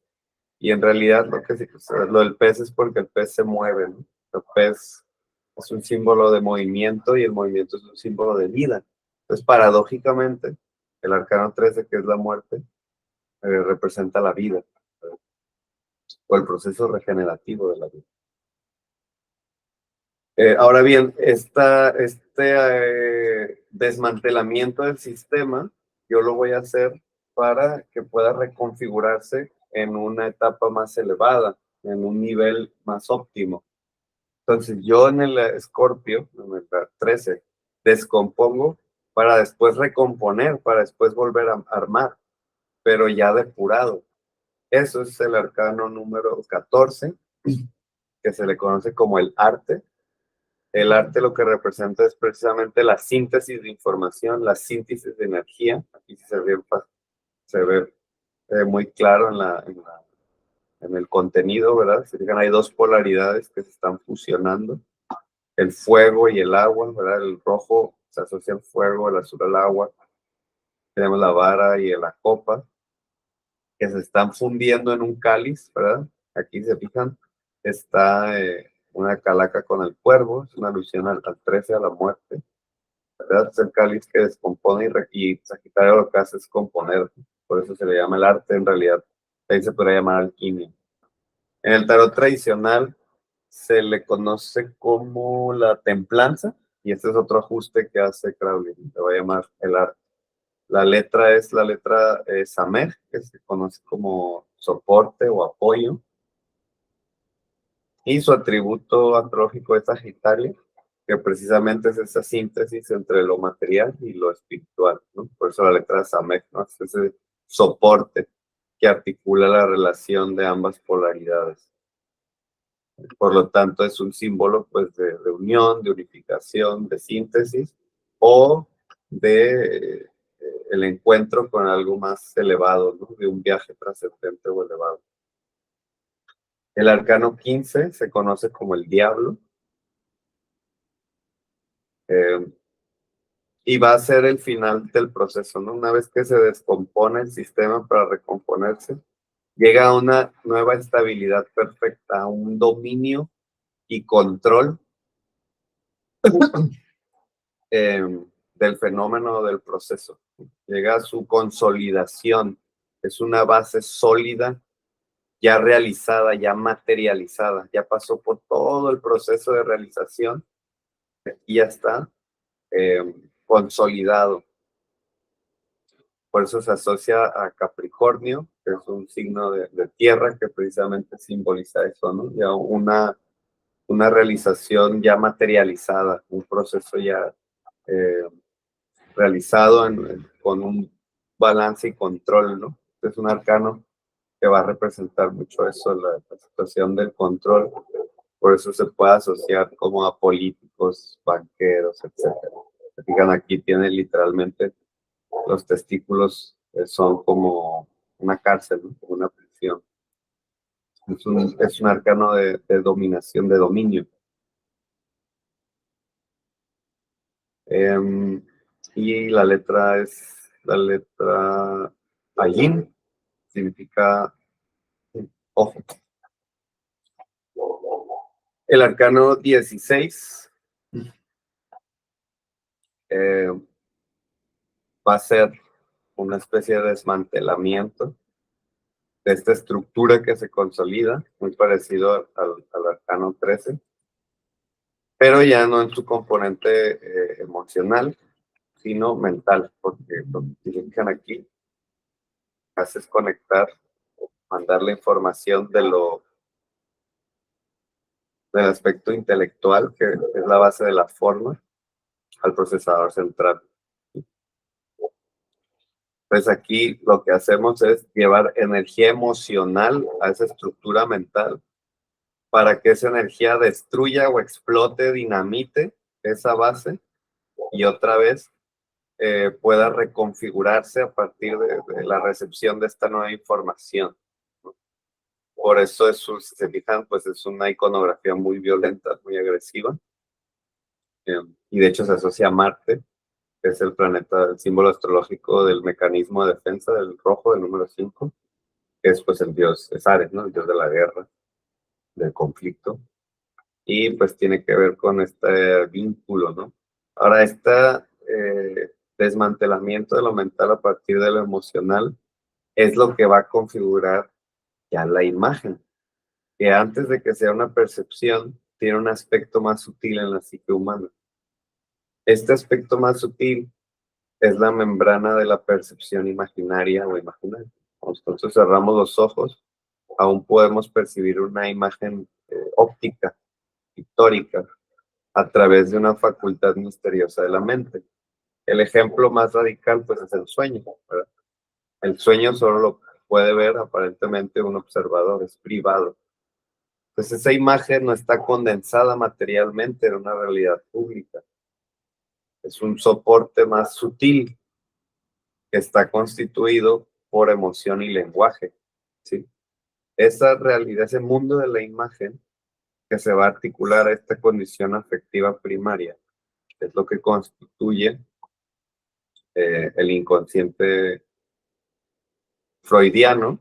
A: y en realidad lo del pez es porque el pez se mueve, ¿no? El pez es un símbolo de movimiento y el movimiento es un símbolo de vida. Entonces, paradójicamente, el arcano 13, que es la muerte, representa la vida, o el proceso regenerativo de la vida. Ahora bien, desmantelamiento del sistema, yo lo voy a hacer para que pueda reconfigurarse en una etapa más elevada, en un nivel más óptimo. Entonces, yo en el Escorpio, en el 13, descompongo para después recomponer, para después volver a armar, pero ya depurado. Eso es el arcano número 14, que se le conoce como el arte. El arte lo que representa es precisamente la síntesis de información, la síntesis de energía. Aquí se ve muy claro en el contenido, ¿verdad? Se fijan, hay dos polaridades que se están fusionando, el fuego y el agua, ¿verdad? El rojo se asocia al fuego, el azul al agua. Tenemos la vara y la copa, que se están fundiendo en un cáliz, ¿verdad? Aquí se fijan, está una calaca con el cuervo, es una alusión al 13, a la muerte, ¿verdad? Es el cáliz que descompone, y Sagitario lo que hace es componer, por eso se le llama el arte, en realidad, ahí se podría llamar alquimia. En el tarot tradicional se le conoce como la templanza, y este es otro ajuste que hace Crowley, se va a llamar el arte. La letra es la letra Samer, que se conoce como soporte o apoyo, y su atributo astrológico es Sagitario, que precisamente es esa síntesis entre lo material y lo espiritual, ¿no? Por eso la letra Samer, ¿no? Es ese soporte que articula la relación de ambas polaridades. Por lo tanto, es un símbolo, pues, de unión, de unificación, de síntesis, o de el encuentro con algo más elevado, ¿no? De un viaje trascendente o elevado. El arcano 15 se conoce como el diablo, y va a ser el final del proceso, ¿no? Una vez que se descompone el sistema para recomponerse, llega a una nueva estabilidad perfecta, a un dominio y control del fenómeno del proceso. Llega a su consolidación Es una base sólida, ya realizada, ya materializada, ya pasó por todo el proceso de realización y ya está consolidado. Por eso se asocia a Capricornio, que es un signo de tierra que precisamente simboliza eso, ¿no? Ya una realización ya materializada, un proceso ya realizado con un balance y control, ¿no? Es un arcano que va a representar mucho eso, la situación del control. Por eso se puede asociar como a políticos, banqueros, etc. Se fijan, aquí tiene literalmente los testículos, son como una cárcel, ¿no? Como una prisión. Es un arcano de dominación, de dominio. Y la letra es la letra Ayin, significa ojo. El arcano 16 va a ser una especie de desmantelamiento de esta estructura que se consolida, muy parecido al arcano 13, pero ya no en su componente emocional, sino mental, porque lo que indican aquí hace es conectar, mandar la información del aspecto intelectual, que es la base de la forma, al procesador central. Pues aquí lo que hacemos es llevar energía emocional a esa estructura mental para que esa energía destruya o explote, dinamite esa base y otra vez pueda reconfigurarse a partir de la recepción de esta nueva información. Por eso, si se fijan, pues es una iconografía muy violenta, muy agresiva. Y de hecho se asocia a Marte, que es el planeta, el símbolo astrológico del mecanismo de defensa, del rojo, del número 5, que es pues el dios, es Ares, ¿no? El dios de la guerra, del conflicto. Y pues tiene que ver con este vínculo, ¿no? Ahora, este desmantelamiento de lo mental a partir de lo emocional es lo que va a configurar ya la imagen, que antes de que sea una percepción, tiene un aspecto más sutil en la psique humana. Este aspecto más sutil es la membrana de la percepción imaginaria o imaginaria. Entonces cerramos los ojos, aún podemos percibir una imagen óptica, pictórica, a través de una facultad misteriosa de la mente. El ejemplo más radical, pues, es el sueño, ¿verdad? El sueño solo lo puede ver aparentemente un observador, es privado. Entonces esa imagen no está condensada materialmente en una realidad pública. Es un soporte más sutil que está constituido por emoción y lenguaje, ¿sí? Esa realidad, ese mundo de la imagen que se va a articular a esta condición afectiva primaria, es lo que constituye el inconsciente freudiano,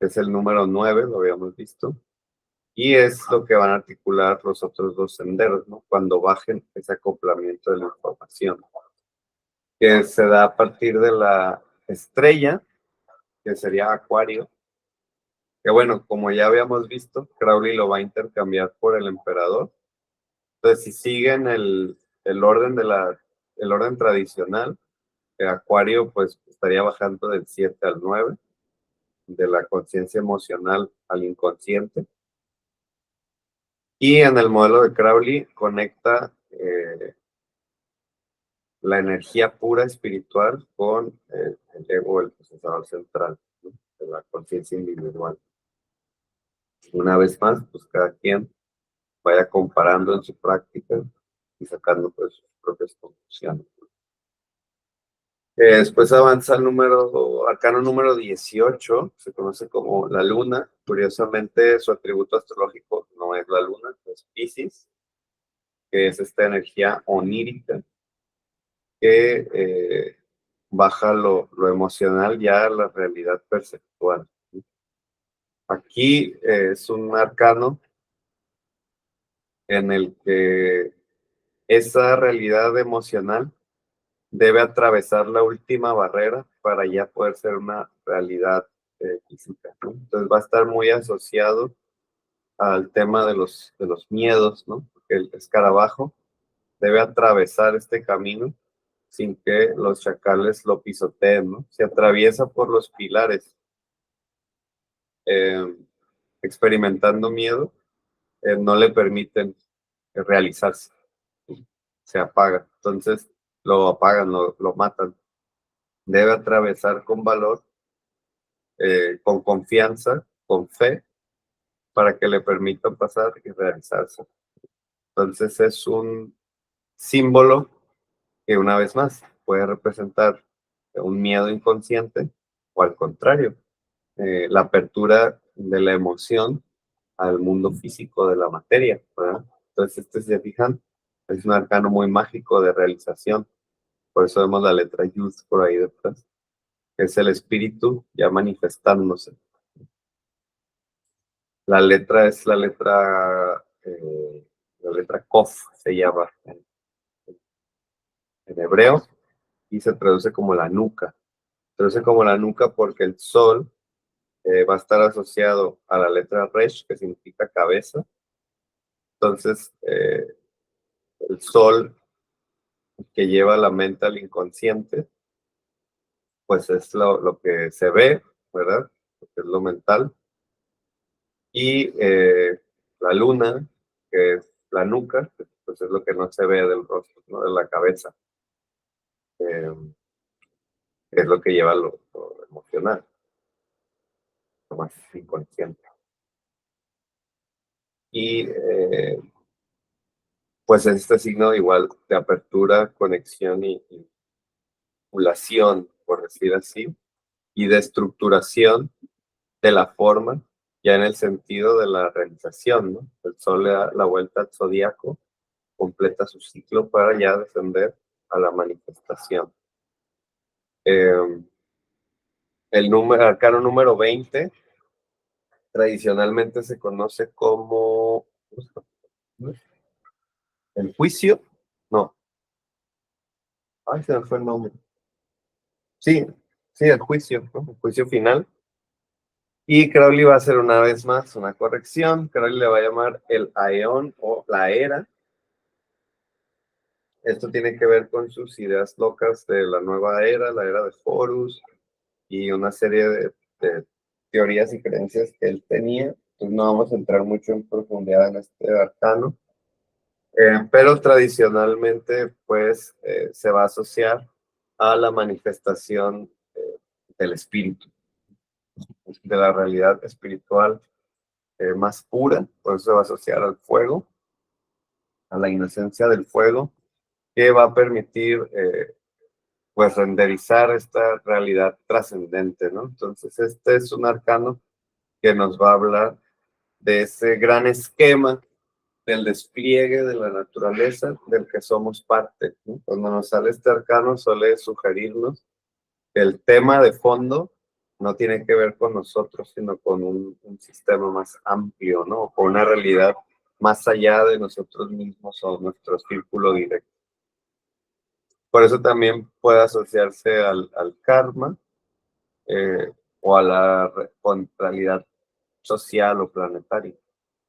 A: que es el número 9, lo habíamos visto, y es lo que van a articular los otros dos senderos, ¿no? Cuando bajen ese acoplamiento de la información, que se da a partir de la estrella, que sería Acuario, que bueno, como ya habíamos visto, Crowley lo va a intercambiar por el emperador. Entonces, si siguen el orden el orden tradicional, Acuario pues estaría bajando del 7 al 9, de la conciencia emocional al inconsciente. Y en el modelo de Crowley conecta la energía pura espiritual con el ego, el procesador central, ¿no? De la conciencia individual. Una vez más, pues cada quien vaya comparando en su práctica y sacando pues sus propias conclusiones. Después avanza el arcano número 18, se conoce como la luna. Curiosamente, su atributo astrológico no es la luna, es Piscis, que es esta energía onírica que baja lo emocional ya a la realidad perceptual. Aquí es un arcano en el que esa realidad emocional debe atravesar la última barrera para ya poder ser una realidad física, ¿no? Entonces va a estar muy asociado al tema de los miedos, ¿no? Porque el escarabajo debe atravesar este camino sin que los chacales lo pisoteen, ¿no? Se atraviesa por los pilares, eh, experimentando miedo, no le permiten realizarse, se apaga. Entonces lo apagan, lo matan. Debe atravesar con valor, con confianza, con fe, para que le permitan pasar y realizarse. Entonces es un símbolo que una vez más puede representar un miedo inconsciente o al contrario, la apertura de la emoción al mundo físico de la materia, ¿verdad? Entonces, si se fijan, es un arcano muy mágico de realización. Por eso vemos la letra Yud por ahí detrás, que es el espíritu ya manifestándose. La letra es la letra Kof, se llama en hebreo, y se traduce como la nuca. Se traduce como la nuca porque el sol va a estar asociado a la letra Resh, que significa cabeza. Entonces, el sol que lleva la mente al inconsciente, pues es lo que se ve, ¿verdad? Porque es lo mental. Y la luna, que es la nuca, pues es lo que no se ve del rostro, ¿no? De la cabeza. Es lo que lleva lo emocional, lo más inconsciente. Y pues este signo igual de apertura, conexión y vinculación, por decir así, y de estructuración de la forma, ya en el sentido de la realización, ¿no? El sol le da la vuelta al zodíaco, completa su ciclo para ya descender a la manifestación. El arcano número 20 tradicionalmente se conoce como el juicio, no, ay, se me fue el nombre. Sí, el juicio, ¿no? El juicio final. Y Crowley va a hacer una vez más una corrección. Crowley le va a llamar el Aeón o la era. Esto tiene que ver con sus ideas locas de la nueva era, la era de Horus y una serie de teorías y creencias que él tenía. Entonces no vamos a entrar mucho en profundidad en este arcano. Pero tradicionalmente, pues, se va a asociar a la manifestación del espíritu, de la realidad espiritual más pura, por eso se va a asociar al fuego, a la inocencia del fuego, que va a permitir, pues, renderizar esta realidad trascendente, ¿no? Entonces, este es un arcano que nos va a hablar de ese gran esquema del despliegue de la naturaleza del que somos parte, ¿no? Cuando nos sale este arcano suele sugerirnos que el tema de fondo no tiene que ver con nosotros, sino con un sistema más amplio, ¿no? Con una realidad más allá de nosotros mismos o nuestro círculo directo. Por eso también puede asociarse al karma o a la realidad social o planetaria,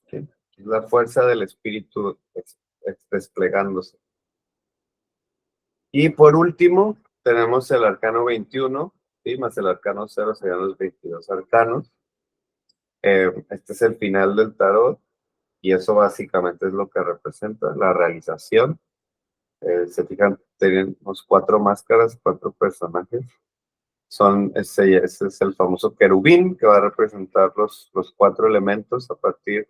A: ¿sí? La fuerza del espíritu desplegándose. Y por último, tenemos el arcano 21, ¿sí? Más el arcano 0 serían los 22 arcanos. Este es el final del tarot y eso básicamente es lo que representa la realización. Se fijan, tenemos 4 máscaras, 4 personajes. Ese es el famoso querubín que va a representar los 4 elementos a partir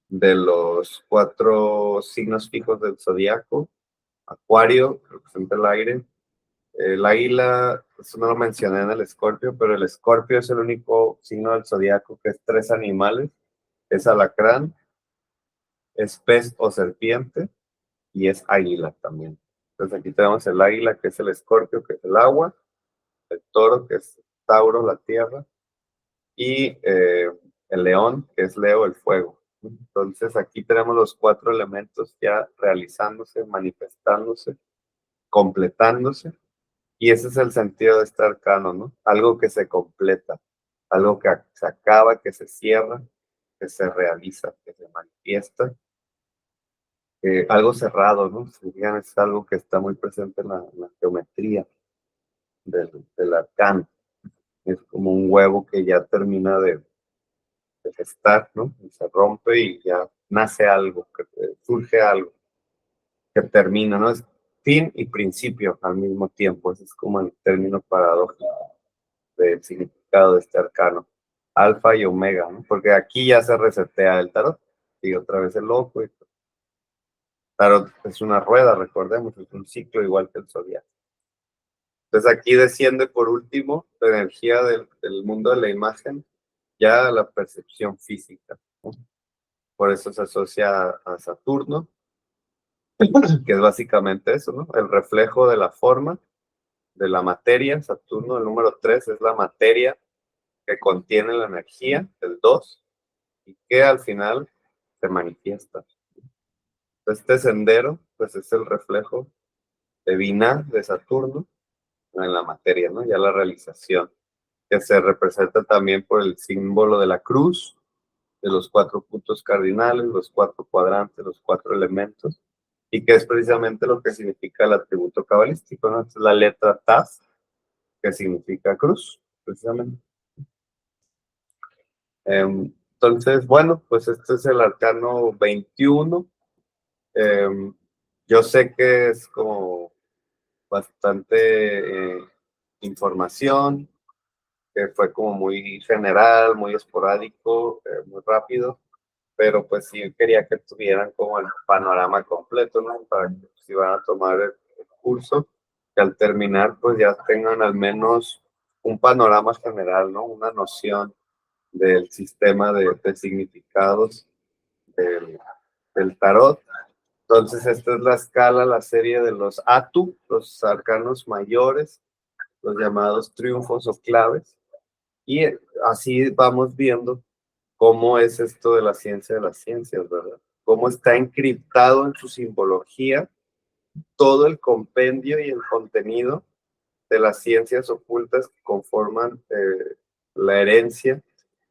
A: de los 4 signos fijos del zodiaco. Acuario, que representa el aire. El águila, eso no lo mencioné en el escorpio, pero el escorpio es el único signo del zodiaco que es 3 animales. Es alacrán, es pez o serpiente y es águila también. Entonces aquí tenemos el águila, que es el escorpio, que es el agua, el toro, que es Tauro, la tierra, y el león, que es Leo, el fuego. Entonces aquí tenemos los 4 elementos ya realizándose, manifestándose, completándose. Y ese es el sentido de este arcano, ¿no? Algo que se completa, algo que se acaba, que se cierra, que se realiza, que se manifiesta, algo cerrado, ¿no? Si fijan, es algo que está muy presente en la geometría del arcano. Es como un huevo que ya termina de gestar, ¿no? Y se rompe y ya nace algo, que surge algo, que termina, ¿no? Es fin y principio al mismo tiempo. Ese es como el término paradójico del significado de este arcano. Alfa y omega, ¿no? Porque aquí ya se resetea el tarot. Y otra vez el ojo. Tarot es una rueda, recordemos, es un ciclo igual que el zodiaco. Entonces aquí desciende por último la energía del mundo de la imagen ya a la percepción física, ¿no? Por eso se asocia a Saturno, que es básicamente eso, ¿no? El reflejo de la forma, de la materia. Saturno, el número 3, es la materia que contiene la energía, el 2, y que al final se manifiesta. Este sendero, pues es el reflejo de Binah, de Saturno, en la materia, ¿no? Ya la realización, que se representa también por el símbolo de la cruz, de los 4 puntos cardinales, los 4 cuadrantes, los 4 elementos, y que es precisamente lo que significa el atributo cabalístico, ¿no? Es la letra Taf, que significa cruz, precisamente. Entonces, bueno, pues este es el arcano 21. Yo sé que es como bastante información, que fue como muy general, muy esporádico, muy rápido, pero pues sí quería que tuvieran como el panorama completo, ¿no? Para que si van a tomar el curso, que al terminar pues ya tengan al menos un panorama general, ¿no? Una noción del sistema de significados del tarot. Entonces esta es la escala, la serie de los Atu, los arcanos mayores, los llamados triunfos o claves, y así vamos viendo cómo es esto de la ciencia de las ciencias, ¿verdad? Cómo está encriptado en su simbología todo el compendio y el contenido de las ciencias ocultas que conforman la herencia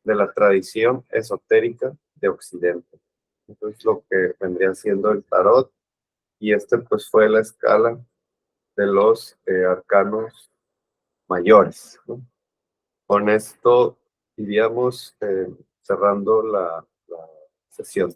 A: de la tradición esotérica de Occidente. Entonces, lo que vendría siendo el tarot, y este pues fue la escala de los arcanos mayores, ¿no? Con esto iríamos cerrando la sesión.